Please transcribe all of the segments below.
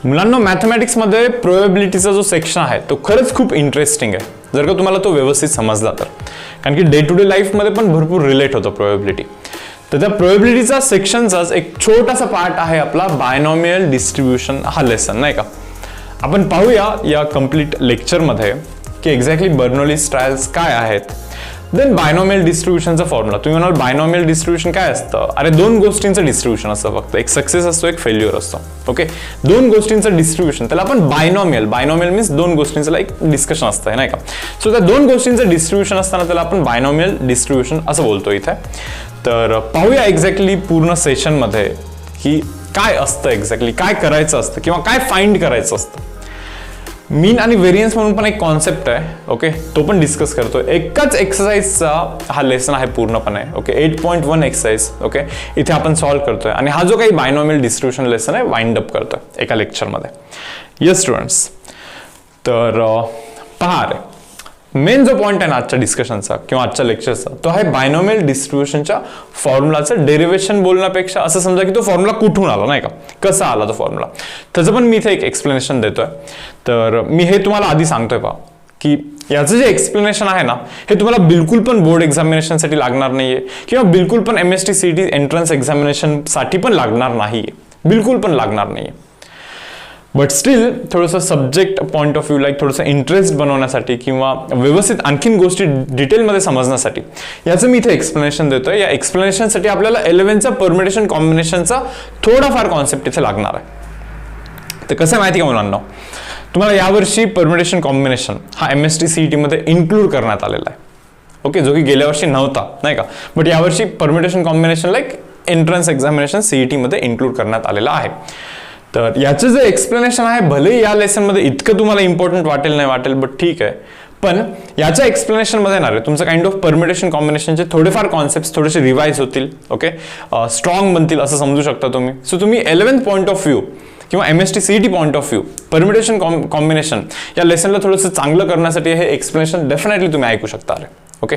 मुलांना मॅथमॅटिक्समध्ये प्रोबॅबिलिटीचा जो सेक्शन आहे तो खरंच खूप इंटरेस्टिंग आहे, जर का तुम्हाला तो व्यवस्थित समजला तर. कारण की डे टू डे लाईफमध्ये पण भरपूर रिलेट होतं प्रोबॅबिलिटी. तर त्या प्रोबॅबिलिटीचा सेक्शनचाच एक छोटासा पार्ट आहे आपला बायनॉमियल डिस्ट्रीब्युशन हा लेसन, नाही का. आपण पाहूया या कम्प्लीट लेक्चरमध्ये की एक्झॅक्टली बर्नौलीज ट्रायल्स काय आहेत. देन बायनॉमियल डिस्ट्रीब्युशनचा फॉर्म्युला. तुम्ही म्हणाल बायनॉमियल डिस्ट्रीब्युशन काय असतं? अरे दोन गोष्टींचं डिस्ट्रीब्युशन असतं फक्त, एक सक्सेस असतो एक फेल्युअर असतो. ओके, दोन गोष्टींचं डिस्ट्रीब्युशन त्याला आपण बायनॉमियल मीन्स दोन गोष्टींचं एक डिस्कशन असतं, नाही का. सो त्या दोन गोष्टींचं डिस्ट्रीब्युशन असताना त्याला आपण बायनॉमियल डिस्ट्रीब्युशन असं बोलतो इथे. तर पाहूया एक्झॅक्टली पूर्ण सेशनमध्ये की काय असतं, एक्झॅक्टली काय करायचं असतं किंवा काय फाइंड करायचं असतं. मीन आणि व्हेरियन्स म्हणून पण एक कॉन्सेप्ट आहे, ओके, तो पण डिस्कस करतोय. एकाच एक्सरसाइजचा हा लेसन आहे पूर्णपणे, ओके. 8.1 एक्सरसाइज, ओके, इथे आपण सॉल्व्ह करतोय आणि हा जो काही बायनॉमियल डिस्ट्रीब्युशन लेसन आहे वाइंड अप करतोय एका लेक्चरमध्ये. येस स्टुडंट्स, तर पहा रे, मेन जो पॉइंट आहे ना आजच्या डिस्कशनचा किंवा आजच्या लेक्चरचा तो आहे बायनॉमियल डिस्ट्रीब्युशनच्या फॉर्म्युलाचं डेरिव्हेशन बोलण्यापेक्षा असं समजा की तो फॉर्म्युला कुठून आला, नाही का, कसा आला तो फॉर्म्युला, त्याचं पण मी इथे एक एक्सप्लेनेशन देतोय. तर मी हे तुम्हाला आधी सांगतोय पहा की याचं जे एक्सप्लेनेशन आहे ना हे तुम्हाला बिलकुल पण बोर्ड एक्झामिनेशनसाठी लागणार नाहीये किंवा बिलकुल पण MST CET एंट्रन्स एक्झामिनेशनसाठी पण लागणार नाहीये, बिलकुल पण लागणार नाहीये. बट स्टील थोडंसं subject point of view like थोडंसं इंटरेस्ट बनवण्यासाठी किंवा व्यवस्थित आणखीन गोष्टी डिटेलमध्ये समजण्यासाठी याचं मी इथे एक्सप्लेनेशन देतोय. या एक्सप्लेनेशनसाठी आपल्याला 11चा परम्युटेशन कॉम्बिनेशनचा थोडाफार कॉन्सेप्ट इथे लागणार आहे. तर कसं माहिती का मुलांना, तुम्हाला यावर्षी परम्युटेशन कॉम्बिनेशन हा MST CET मध्ये इन्क्लूड करण्यात आलेला आहे, ओके, जो की गेल्या वर्षी नव्हता, नाही का. बट यावर्षी permutation combination like entrance examination CET मध्ये इन्क्लूड करण्यात आलेला आहे. तर याचं जे एक्सप्लेनेशन आहे भले या लेसनमध्ये इतकं तुम्हाला इम्पॉर्टंट वाटेल नाही वाटेल, बट ठीक आहे, पण याच्या एक्सप्लेनेशनमध्ये ना रे तुमचं काइंड ऑफ परम्युटेशन कॉम्बिनेशनचे थोडेफार कॉन्सेप्ट थोडेसे रिवाइज होतील, ओके, स्ट्रॉंग बनतील असं समजू शकता तुम्ही. सो तुम्ही 11th पॉईंट ऑफ व्ह्यू किंवा MST CET point of view permutation combination या लेसनला थोडंसं चांगलं करण्यासाठी हे एक्सप्लेनेशन डेफिनेटली तुम्ही ऐकू शकता रे, ओके.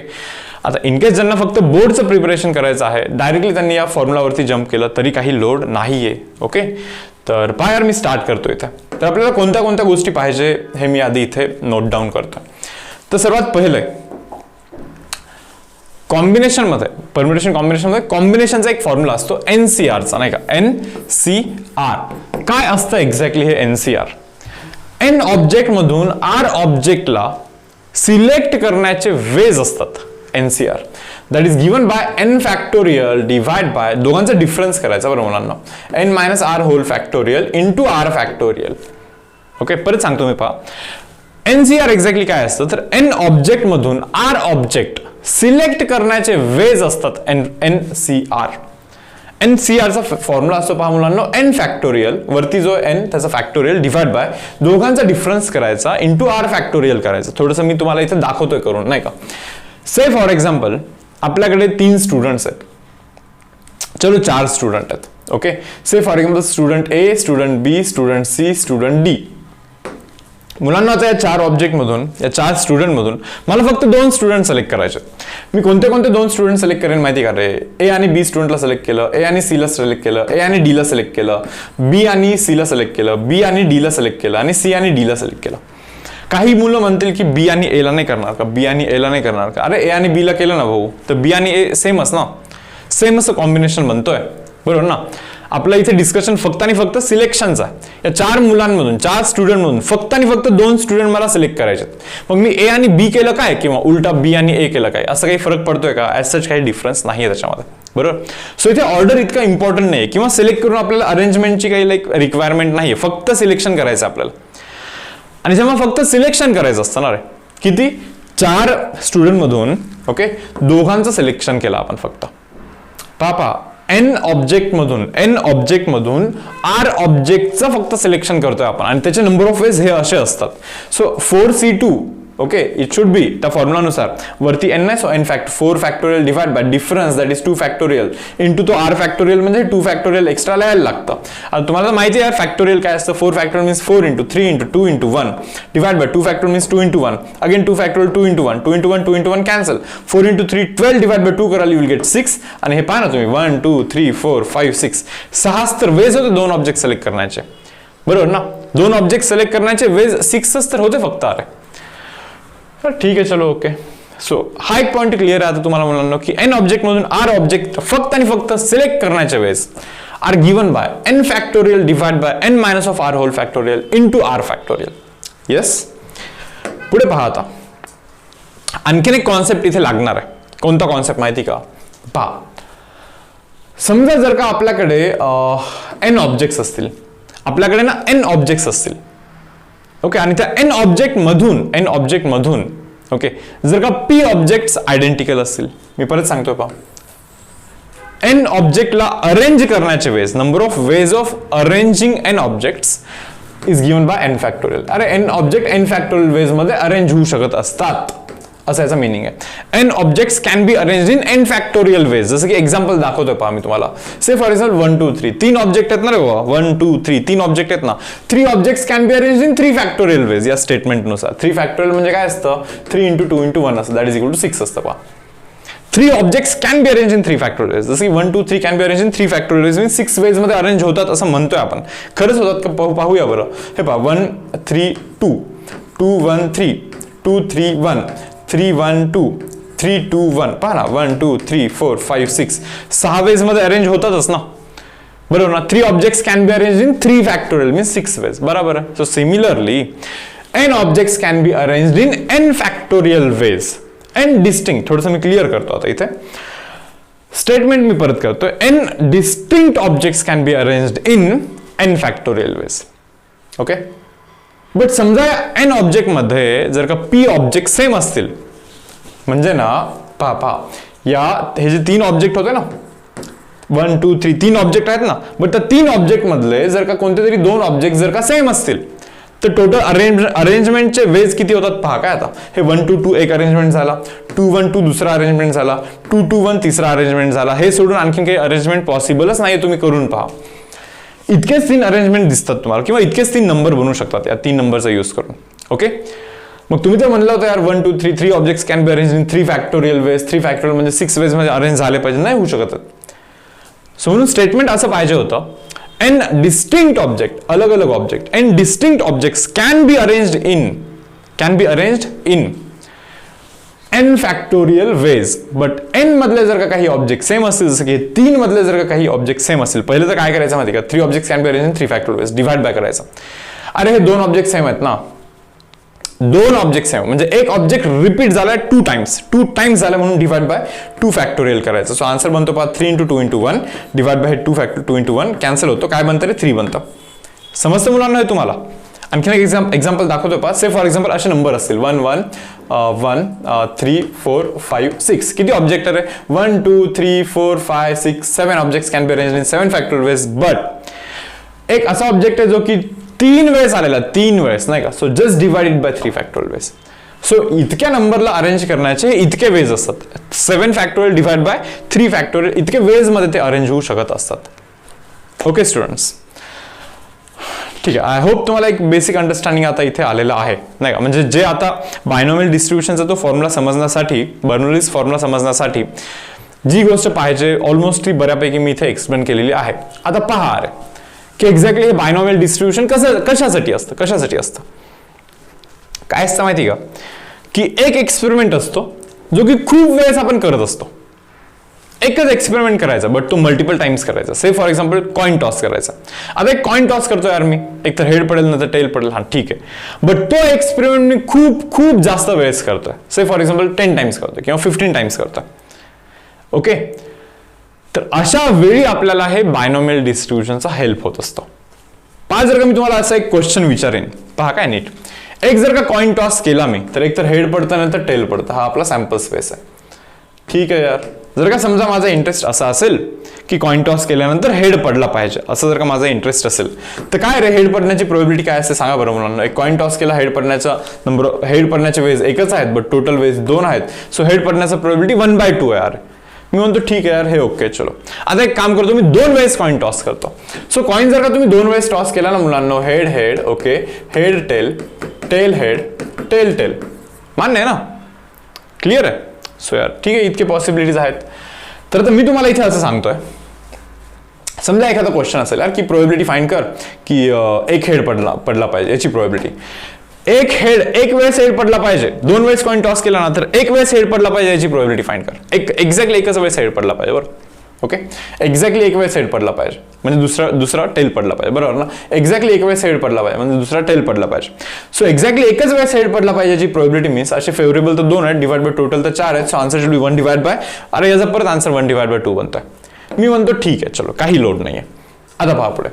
आता इनकेस ज्यांना फक्त बोर्डचं प्रिपरेशन करायचं आहे डायरेक्टली त्यांनी या फॉर्म्युलावरती जम्प केलं तरी काही लोड नाहीये, ओके. तर यार मी स्टार्ट करतो इथे. तर आपल्याला कोणत्या कोणत्या गोष्टी पाहिजे हे मी आधी इथे नोट डाऊन करतो. तर सर्वात पहिलं कॉम्बिनेशनमध्ये परम्युटेशन कॉम्बिनेशनमध्ये कॉम्बिनेशनचा एक फॉर्म्युला असतो NCRचा, नाही का, NCR. काय असतं एक्झॅक्टली हे NCR? N ऑब्जेक्ट मधून R ऑब्जेक्टला सिलेक्ट करण्याचे वेज असतात NCR. That is given by n factorial divide by दोघांचा डिफरन्स करायचा बरं मुलांना, n minus r whole factorial into r factorial. Okay, परत सांगतो मी पहा. NCR एक्झॅक्टली काय असतं तर n ऑब्जेक्ट मधून r ऑब्जेक्ट सिलेक्ट करण्याचे वेज असतात NCR. NCRचा फॉर्म्युला असतो पहा मुलांना n फॅक्टोरियल वरती जो n त्याचा फॅक्टोरियल डिवाइड बाय दोघांचा डिफरन्स करायचा इंटू r फॅक्टोरियल करायचं. थोडंसं मी तुम्हाला इथे दाखवतोय करून, नाही का. से फॉर एक्झाम्पल आपल्याकडे 3 स्टुडंट्स आहेत, चलो 4 स्टुडंट आहेत, okay. Say for example student A, student B, student C, student D. मुलांना आता या 4 ऑब्जेक्ट मधून या 4 स्टुडंट मधून मला फक्त 2 स्टुडंट सिलेक्ट करायचे. मी कोणते कोणते 2 स्टुडंट सिलेक्ट करेन माहिती का रे? A आणि B स्टुडंटला सिलेक्ट केलं, A आणि C ला सिलेक्ट केलं, A आणि D ला सिलेक्ट केलं, B आणि C ला सिलेक्ट केलं, B आणि D ला सिलेक्ट केलं आणि C आणि D ला सिलेक्ट केलं. काही मुलं म्हणतील की B आणि A ला नाही करणार का, B आणि A ला नाही करणार का? अरे A आणि B ला केलं ना भाऊ, तर B आणि A सेमच ना, सेम असं कॉम्बिनेशन बनतोय, बरोबर ना. आपलं इथे डिस्कशन फक्त आणि फक्त सिलेक्शनचा. या 4 मुलांमधून 4 स्टुडंट मधून फक्त आणि फक्त 2 स्टुडंट मला सिलेक्ट करायचे. मग मी A आणि B केलं काय किंवा उलटा B आणि A केलं काय, असं काही फरक पडतोय का? ॲज सच काही डिफरन्स नाहीये त्याच्यामध्ये, बरोबर. सो इथे ऑर्डर इतका इम्पॉर्टंट नाही किंवा सिलेक्ट करून आपल्याला अरेंजमेंटची काही लाईक रिक्वायरमेंट नाहीये, फक्त सिलेक्शन करायचं आपल्याला. आणि जेव्हा फक्त सिलेक्शन करायचं असतं ना रे, किती 4 स्टुडंट मधून, ओके, दोघांचं सिलेक्शन केलं आपण फक्त. पापा n ऑब्जेक्ट मधून r ऑब्जेक्टचं फक्त सिलेक्शन करतोय आपण आणि त्याचे नंबर ऑफ वेज हे असे असतात. So 4C2, okay, it should बी त्या फॉर्म्युलानुसार वरती n आहे, so n fact 4 factorial divide by difference that is 2 factorial into तो r फॅक्टोरियल म्हणजे 2 फॅक्टोरियल एक्स्ट्रा लिहायला लागतं. आता तुम्हाला माहिती आहे फॅक्टोरियल काय असतं. 4 factorial means 4 into 3 into 2 into 1 divide bye 2 factorial means 2 into 1 again 2 factorial 2 into 1 2 into 1 2 into 1 cancel. 4 into 3 12 divide by 2 कराल यू विल गेट 6. आणि हे पहा ना तुम्ही 1 2 3 4 5 6 6 तर वेज होते 2 ऑब्जेक्ट सिलेक्ट करण्याचे. बरोबर ना, 2 ऑब्जेक्ट सिलेक्ट करण्याचे वेज 6च तर होते फक्त. अरे ठीक आहे, चलो ओके. सो हा एक पॉईंट क्लिअर आहे आता तुम्हाला मुलांना की n ऑब्जेक्ट मधून r ऑब्जेक्ट फक्त आणि फक्त सिलेक्ट करण्याचे वेळेस are given by n factorial divide by n minus of r whole factorial into r factorial. Yes, पुढे पहा आता आणखीन एक कॉन्सेप्ट इथे लागणार आहे. कोणता कॉन्सेप्ट माहिती का? पहा, समजा जर का आपल्याकडे n ऑब्जेक्ट्स असतील, आपल्याकडे ना n ऑब्जेक्ट्स असतील, ओके, आणि त्या n ऑब्जेक्ट मधून ओके, जर का p ऑब्जेक्ट्स आयडेंटिकल असतील, मी परत सांगतोय पहा, n ऑब्जेक्टला अरेंज करण्याचे ways, number of ways of arranging n objects is given by n factorial. अरे n object n factorial ways मध्ये अरेंज होऊ शकत असतात, असं याचा मीनिंग आहे. n objects can be arrange in n factorial ways. जसं की एक्झाम्पल दाखवतोय पहा मी तुम्हाला. से फॉर एक्झाम्पल 1 2 3 3 ऑब्जेक्ट आहेत ना रे बाबा, 1 2 3 3 ऑब्जेक्ट आहेत ना, 3 objects can be arrange in 3 factorial ways. या स्टेटमेंट नुसार 3 फॅक्टोरियल म्हणजे काय असतं, 3 इंटू 2 इंटू 1 असतं, दॅट इज इक्वल टू 6 असतं पहा. 3 objects can be arrange in 3 factorial ways. जसं की 1 2 3 can be arrange in 3 factorial ways, means 6 ways मध्ये अरेंज होतात असं म्हणतोय आपण. खरंच होतात का पाहूया बरं. हे पहा, 1 3 2 2 1 3 2 3 1 3 1 2 3 2 1. पहा ना, 1 2 3 4 5 6 6 वेज मध्ये अरेंज होतातच ना, बरोबर ना. 3 objects can be arrange in 3 factorial means 6 ways, बरोबर आहे. So similarly n objects can be arranged in n factorial ways. n distinct, थोडंसं मी क्लिअर करतो आता इथे स्टेटमेंट मी परत करतोय. n distinct objects can be arranged in n factorial ways. Okay, but समजा n ऑब्जेक्ट मध्ये जर का p ऑब्जेक्ट सेम असतील, म्हणजे ना पहा या हे जे 3 ऑब्जेक्ट होते ना, 1 2 3 3 ऑब्जेक्ट आहेत ना, बट त्या 3 ऑब्जेक्ट मधले जर का कोणते तरी 2 ऑब्जेक्ट जर का सेम असतील, तर टोटल अरेंजमेंटचे वेज किती होतात पहा. काय आता हे 1 2 2 एक अरेंजमेंट झाला, 2 1 2 दुसरा अरेंजमेंट झाला, 2 2 1 तिसरा अरेंजमेंट झाला. हे सोडून आणखीन काही अरेंजमेंट पॉसिबलच नाही, तुम्ही करून पहा. इतकेच 3 अरेंजमेंट दिसतात तुम्हाला, किंवा इतकेच 3 नंबर बनवू शकतात या 3 नंबरचा यूज करून. ओके, मग तुम्ही तर म्हणलं होतं यार 1 2 3 3 objects can be arrange in 3 factorial ways. 3 factorial म्हणजे 6 वेज मध्ये अरेंज झाले पाहिजे, नाही होऊ शकत. सो म्हणून स्टेटमेंट असं पाहिजे होतं, n distinct object, अलग अलग object, n distinct objects can be arranged in n factorial ways. But n मधले जर का काही ऑब्जेक्ट सेम असतील, जसं की 3 मधले जर का काही ऑब्जेक्ट सेम असतील, पहिले तर काय करायचं माहिती का, 3 object can be arrange in 3 factorial ways, divide by करायचं. अरे हे 2 ऑब्जेक्ट सेम आहेत ना, 2 ऑब्जेक्ट सेम म्हणजे एक ऑब्जेक्ट रिपीट झालाय 2 टाइम्स झाला म्हणून डिवाइड बाय 2 फॅक्टोरियल करायचं. सो आन्सर बनतो पहा 3 into 2 into 1 divide bye 2 factor 2 into 1 cancel होतो, काय बनतं रे 3 बनतं. समजतं मुलांना हे तुम्हाला? आणखीन एक एक्झाम्पल दाखवतो पहा. से फॉर एक्झाम्पल असे नंबर असतील 1 1 1 3 4 5 6. किती ऑब्जेक्ट आहे? 1 2 3 4 5 6 7 objects can be arranged in 7 factorial ways. But एक असा ऑब्जेक्ट आहे जो की 3 वेळेस आलेला, 3 वेळेस नाही का. So just divided by 3 factorial ways. So इतक्या नंबरला अरेंज करण्याचे इतके वेज असतात. 7 फॅक्टोरियल डिवाइड बाय 3 फॅक्टोरियल इतके वेज मध्ये ते अरेंज होऊ शकत असतात. ओके स्टुडंट्स, ठीक आहे. आय होप तुम्हाला एक बेसिक अंडरस्टँडिंग आता इथे आलेलं आहे नाही का. म्हणजे जे आता बायनॉमियल डिस्ट्रीब्युशनचा तो फॉर्म्युला समजण्यासाठी, बर्नौलीज फॉर्म्युला समजण्यासाठी जी गोष्ट पाहिजे ऑलमोस्ट ती बऱ्यापैकी मी इथे एक्सप्लेन केलेली आहे. आता पहा अरे की एक्झॅक्टली हे बायनॉमियल डिस्ट्रीब्युशन कशासाठी असतं काय असतं माहिती का, की एक एक्सपेरिमेंट असतो जो की खूप वेळेस आपण करत असतो. एकच एक्सपेरिमेंट करायचा बट तो मल्टिपल टाइम्स करायचा. से फॉर एक्झाम्पल कॉइन टॉस करायचा. आता एक कॉइन टॉस करतो यार मी, एक तर हेड पडेल ना तर टेल पडेल, हा ठीक आहे. बट तो एक्सपेरिमेंट मी खूप जास्त वेळेस करतोय. से फॉर एक्झाम्पल 10 टाइम्स करतोय किंवा 15 टाइम्स करतोय. ओके, तर अशा वेळी आपल्याला हे बायनॉमियल डिस्ट्रीब्युशनचा हेल्प होत असतो. पहा जर का मी तुम्हाला असा एक क्वेश्चन विचारेन, पहा काय नीट. एक जर का कॉइन टॉस केला मी तर एक तर हेड पडतं नाही तर टेल पडतं. हा आपला सॅम्पल स्पेस आहे. ठीक आहे यार, जर का समजा माझा इंटरेस्ट असा असेल की कॉइन टॉस केल्यानंतर हेड पडला पाहिजे, असं जर का माझा इंटरेस्ट असेल तर काय रे हेड पडण्याची प्रोबॅबिलिटी काय असते सांगा बरं मुलांना. एक कॉइन टॉस केला, हेड पडण्याचे वेज एकच आहेत बट टोटल वेज 2 आहेत. सो हेड पडण्याचा प्रोबॅबिलिटी 1/2 आहे यार. मी म्हणतो ठीक आहे यार हे ओके चलो. आता एक काम करतो मी 2 वेळेस कॉइन टॉस करतो. सो कॉइन जर का तुम्ही 2 वेळेस टॉस केला ना मुलांना, head head okay, head tail, tail head, tail tail, मान्य आहे ना, क्लिअर आहे. सो यार ठीक आहे, इतके पॉसिबिलिटीज आहेत. तर मी तुम्हाला इथे असं सांगतोय समजा एखादा क्वेश्चन असेल यार की प्रोबेबिलिटी फाइंड कर की एक हेड पडला पाहिजे, याची प्रोबेबिलिटी एक हेड एक वेळेस हेड पडला पाहिजे, 2 वेळेस कॉइन टॉस केला ना तर एक वेळेस हेड पडला पाहिजे, याची प्रोबेबिलिटी फाइंड कर. एक्झॅक्टली एकच वेळेस हेड पडला पाहिजे बरोबर. ओके, एक्झॅक्टली एक वेळेस हेड पडला पाहिजे म्हणजे दुसरा टेल पडला पाहिजे बरोबर ना. एक्झॅक्टली एक वेळेस हेड पडला पाहिजे म्हणजे दुसरा टेल पडला पाहिजे. सो एक्झॅक्टली एकच वेळेस हेड पडला पाहिजे याची प्रोबेबिलिटी मीन्स असे फेवरेबल तर 2 आहेत, डिवाइड बाय टोटल तर 4 आहेत. So answer should B 1 divide bye, अरे याचा परत आन्सर 1 डिवाइड बाय 2 बनतोय. मी म्हणतो ठीक आहे चलो काही लोड नाहीये. आता पहा पुढे,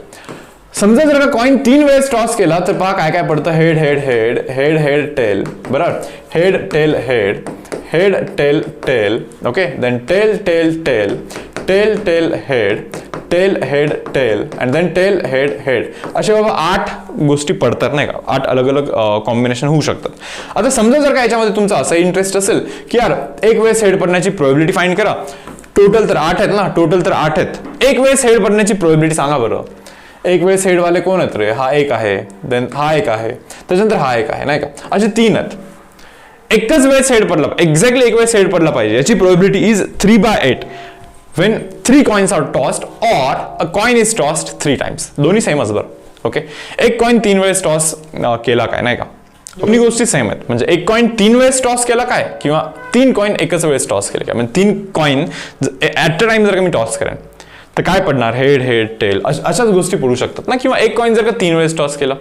समजा जर का कॉइन 3 वेळेस टॉस केला तर पहा काय काय पडतं. Head head head head head tail बरोबर, head tail head head tail tail. Okay, then tail tail tail tail tail head tail head tail and then tail head head. असे बाबा 8 गोष्टी पडतात नाही का, 8 अलग अलग कॉम्बिनेशन होऊ शकतात. आता समजा जर का याच्यामध्ये तुमचा असा इंटरेस्ट असेल की यार एक वेळेस हेड पडण्याची प्रोबेबिलिटी फाइंड करा, टोटल तर 8 आहेत ना, टोटल तर 8 आहेत, एक वेळेस हेड पडण्याची प्रोबेबिलिटी सांगा बरं. एक वेळेस हेड वाले कोण आहेत रे, हा एक आहे, देन हा एक आहे, त्याच्यानंतर हा एक आहे नाही का, असे 3 आहेत. एकच वेळेस हेड पडला, एक्झॅक्टली एक वेळेस हेड पडला पाहिजे, याची probability is 3/8 when 3 coins are tossed or a coin is tossed 3 times. दोन्ही सेमच बरं. ओके, एक कॉइन 3 वेळेस टॉस केला काय नाही का, दोन्ही गोष्टी सेम आहेत. म्हणजे एक कॉइन 3 वेळेस टॉस केला काय किंवा 3 कॉइन एकच वेळेस टॉस केले काय, म्हणजे 3 कॉइन ऍट अ टाइम जर का मी टॉस करेन तर काय पडणार, हेड हेड टेल अशाच गोष्टी पडू शकतात ना. किंवा एक कॉइन जर का 3 वेळेस टॉस केला,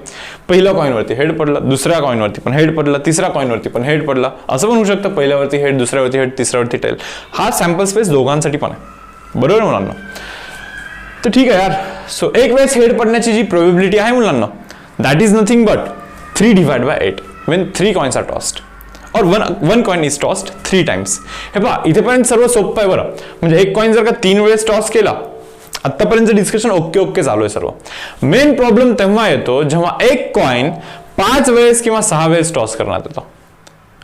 पहिल्या कॉइनवरती हेड पडला, दुसऱ्या कॉइनवरती पण हेड पडला, तिसऱ्या कॉइनवरती पण हेड पडला, असं पण होऊ शकतं. पहिल्यावरती हेड, दुसऱ्यावरती हेड, तिसऱ्यावरती टेल. हा सॅम्पल स्पेस दोघांसाठी पण आहे बरोबर मुलांना. तर ठीक आहे यार. सो एक वेळेस हेड पडण्याची जी प्रोबेबिलिटी आहे मुलांना, that is nothing but 3 divide by 8 when 3 coins are tossed or one coin is tossed 3 times. हे पहा इथेपर्यंत सर्व सोपं आहे बरं. म्हणजे एक कॉइन जर का 3 वेळेस टॉस केला, आतापर्यंत डिस्कशन ओके चालू आहे सर्व. मेन प्रॉब्लेम तेव्हा येतो जेव्हा एक कॉइन 5 वेळेस किंवा 6 वेळेस टॉस करण्यात येतो.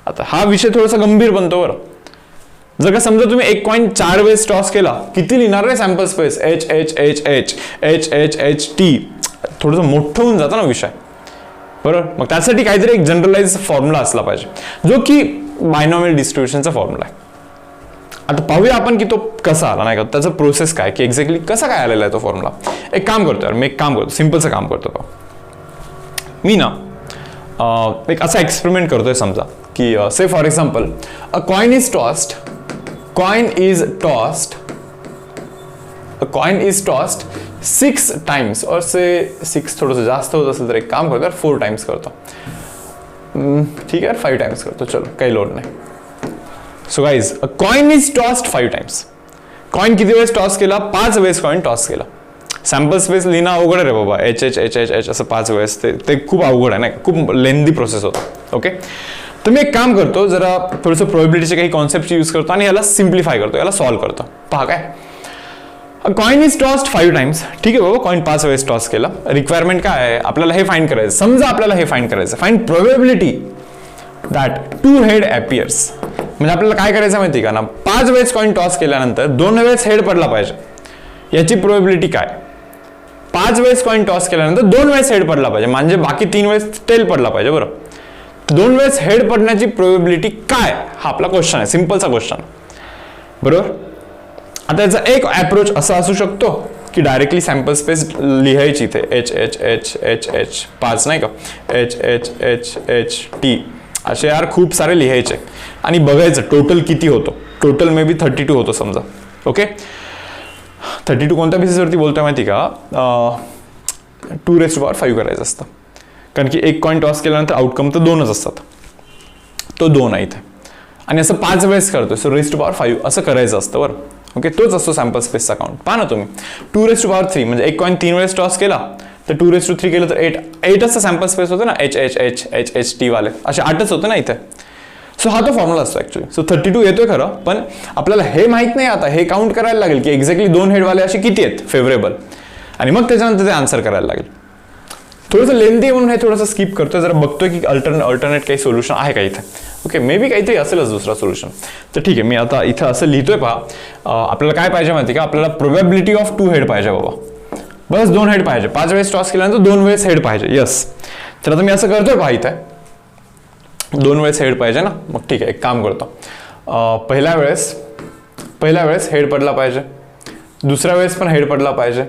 आता हा विषय थोडासा गंभीर बनतो बरं. जर का समजा तुम्ही एक कॉइन 4 वेळेस टॉस केला, किती लिहिणार रे sample space, H H H H H H H T, थोडंसं मोठं होऊन जातं ना विषय बरोबर. मग त्यासाठी काहीतरी एक जनरलाइज फॉर्म्युला असला पाहिजे जो की बायनॉमियल डिस्ट्रीब्युशनचा फॉर्म्युला आहे. आता पाहूया आपण की तो कसा आला नाही का, त्याचा प्रोसेस काय की एक्झॅक्टली कसा काय आलेला आहे तो फॉर्म्युला. एक काम करतो यार, मी एक काम करतो, सिम्पलचं काम करतो. मी ना एक असा एक्सपेरिमेंट करतोय. समजा की say for example a coin is tossed, coin is tossed, a coin is tossed 6 times or say 6 थोडंसं जास्त होत असेल तर एक काम करतो 4 टाइम्स करतो. ठीक आहे 5 टाइम्स करतो, चलो काही लोड नाही. So guys a coin is tossed 5 times. Coin किती वेळेस टॉस केला, 5 वेळेस कॉइन टॉस केला. सॅम्पल स्पेस लिहिणं अवघड आहे रे बाबा, H H H H H असं 5 वेळेस ते खूप अवघड आहे नाही, खूप लेंदी प्रोसेस होतं. ओके, तर मी एक काम करतो, जरा थोडंसं प्रोबेबिलिटीचे काही कॉन्सेप्ट यूज करतो आणि याला सिम्प्लिफाय करतो, याला सॉल्व्ह करतो. पहा काय, कॉइन इज टॉस्ड 5 टाइम्स. ठीक आहे बाबा, कॉइन 5 वेळेस टॉस केला. रिक्वायरमेंट काय आहे आपल्याला, हे फाइंड करायचं. समजा आपल्याला हे फाइंड करायचं, फाइंड प्रोबेबिलिटी दॅट 2 हेड अपीअर्स. म्हणजे आपल्याला काय करायचं माहिती का ना, 5 वेळेस कॉइन टॉस केल्यानंतर 2 वेळेस हेड पडला पाहिजे, याची प्रोबेबिलिटी काय. 5 वेळेस कॉइन टॉस केल्यानंतर 2 वेळेस हेड पडला पाहिजे, म्हणजे बाकी 3 वेळेस टेल पडला पाहिजे बरं. 2 वेळेस हेड पडण्याची प्रोबेबिलिटी काय, हा आपला क्वेश्चन आहे, सिंपलचा क्वेश्चन बरोबर. आता याचा एक अप्रोच असा असू शकतो की डायरेक्टली सॅम्पल स्पेस लिहायची इथे H H H H H 5 नाही का, H H H H T असे यार खूप सारे लिहायचे आणि बघायचं टोटल किती होतो. टोटल मे बी 32 होतो समजा. ओके, 32 कोणत्या बेसिसवरती बोलतोय माहिती का, 2⁵ करायचं असतं, कारण की एक कॉइन टॉस केल्यानंतर आउटकम तर 2च असतात, तो 2 आहे इथे. आणि असं 5 वेळेस करतोय, सो raised to power 5 असं करायचं असतं बरं. ओके, तोच असतो सॅम्पल स्पेसचा काउंट. पहा ना तुम्ही, 2⁵ म्हणजे एक कॉइन 3 वेळेस टॉस केला तर 2⁵ केलं तर 8च सॅम्पल स्पेस होतं ना, H H H H H T वाले असे 8च होतं ना इथे. सो हा तो फॉर्म्युला असतो ऍक्च्युली. सो 32 येतोय खरं, पण आपल्याला हे माहित नाही, आता हे काउंट करायला लागेल की एक्झॅक्टली 2 हेडवाले असे किती आहेत फेवरेबल, आणि मग त्याच्यानंतर ते आन्सर करायला लागेल. थोडंसं लेंदी म्हणून हे थोडंसं स्किप करतोय, जरा बघतोय की अल्टरनेट काही सोल्युशन आहे का इथे. ओके, मे बी काहीतरी असेलच दुसरा सोल्युशन. तर ठीक आहे, मी आता इथं असं लिहितोय. पहा, आपल्याला काय पाहिजे माहिती का, आपल्याला प्रोबॅबिलिटी ऑफ 2 हेड पाहिजे बाबा, बस 2 हेड पाहिजे. 5 वेळेस टॉस केल्यानंतर 2 वेळेस हेड पाहिजे. यस, तर आता मी असं करतोय. पहा इथे 2 वेळेस हेड पाहिजे ना, मग ठीक आहे एक काम करतो. पहिल्या वेळेस हेड पडला पाहिजे, दुसऱ्या वेळेस पण हेड पडला पाहिजे,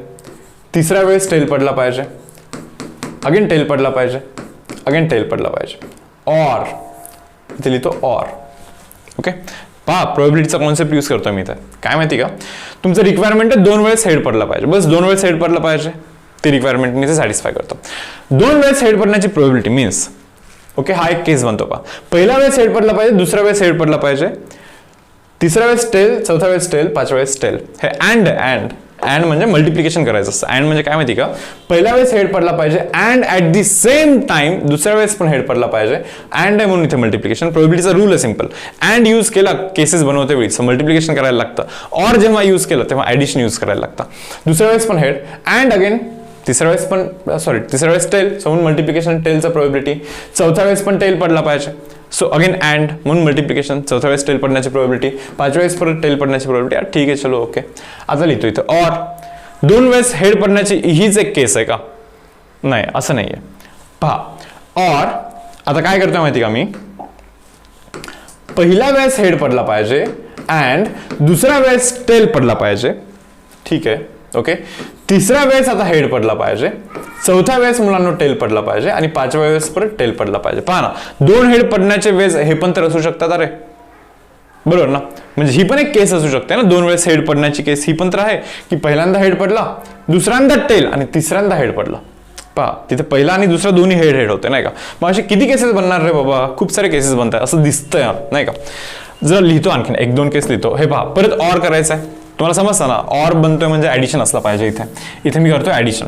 तिसऱ्या वेळेस टेल पडला पाहिजे, अगेन टेल पडला पाहिजे, अगेन टेल पडला पाहिजे. ऑर इथे लिहितो ऑर. ओके, पहा प्रोबॅबिलिटीचा कॉन्सेप्ट यूज करतो मी इथे. काय माहिती का, तुमचं रिक्वायरमेंट आहे 2 वेळेस हेड पडला पाहिजे, बस 2 वेळेस हेड पडला पाहिजे, ती रिक्वायरमेंट मी इथे सॅटिस्फाय करतो. 2 वेळेस हेड पडण्याची प्रोबॅबिलिटी मीन्स, ओके, हा एक केस बनतो. पहा, पहिल्या वेळेस हेड पडला पाहिजे, दुसऱ्या वेळेस हेड पडला पाहिजे, तिसऱ्या वेळेस टेल, चौथ्या वेळेस टेल, पाचव्या वेळेस टेल. हे अँड म्हणजे मल्टिप्लिकेशन करायचं असतं. अँड म्हणजे काय माहिती का, पहिल्या वेळेस हेड पडला पाहिजे and at the same time दुसऱ्या वेळेस पण हेड पडला पाहिजे. अँड आहे म्हणून इथे मल्टिप्लिकेशन. प्रोबॅबिलिटीचा रूल आहे सिंपल. अँड यूज केला केसेस बनवते वेळी मल्टिप्लिकेशन करायला लागतं. ऑर जेव्हा यूज केलं तेव्हा ऍडिशन यूज करायला लागतं. दुसऱ्या वेळेस पण हेड अँड अगेन, तिसऱ्या वेळेस पण तिसऱ्या वेळेस टेल, सो म्हणून मल्टिप्लिकेशन टेलचा प्रोबॅबिलिटी. चौथ्या वेळेस पण टेल पडला पाहिजे, सो अगेन अँड म्हणून मल्टिप्लिकेशन. चौथ्या वेळेस टेल पडण्याची प्रोबॅबिलिटी, पाचव्या वेळेस परत टेल पडण्याची प्रोबॅबिलिटी. ठीक आहे, चलो ओके. आता लिहितो इथं ऑर. 2 वेळेस हेड पडण्याची हीच एक केस आहे का? नाही, असं नाहीये. पहा, ऑर आता काय करतोय माहिती का मी, पहिल्या वेळेस हेड पडला पाहिजे अँड दुसऱ्या वेळेस टेल पडला पाहिजे. ठीक आहे, ओके. तिसऱ्या वेळेस आता हेड पडला पाहिजे, चौथ्या वेळेस मुलांना टेल पडला पाहिजे आणि पाचव्या वेळेस परत टेल पडला पाहिजे. पहा ना, 2 हेड पडण्याचे वेळेस हे पण तर असू शकतात. अरे बरोबर ना, म्हणजे ही पण एक केस असू शकते ना, 2 वेळेस हेड पडण्याची केस ही पण तर आहे की पहिल्यांदा हेड पडला, दुसऱ्यांदा टेल आणि तिसऱ्यांदा हेड पडला. पहा, तिथे पहिला आणि दुसरा दोन्ही हेड होते नाही का. मग असे किती केसेस बनणार रे बाबा, खूप सारे केसेस बनतात असं दिसतंय नाही का. जर लिहितो आणखीन 1-2 केस लिहितो. हे पहा, परत ऑर करायचं आहे, तुम्हाला समजतं ना. ऑर बनतोय म्हणजे ऍडिशन असला पाहिजे. इथे मी करतोय ऍडिशन.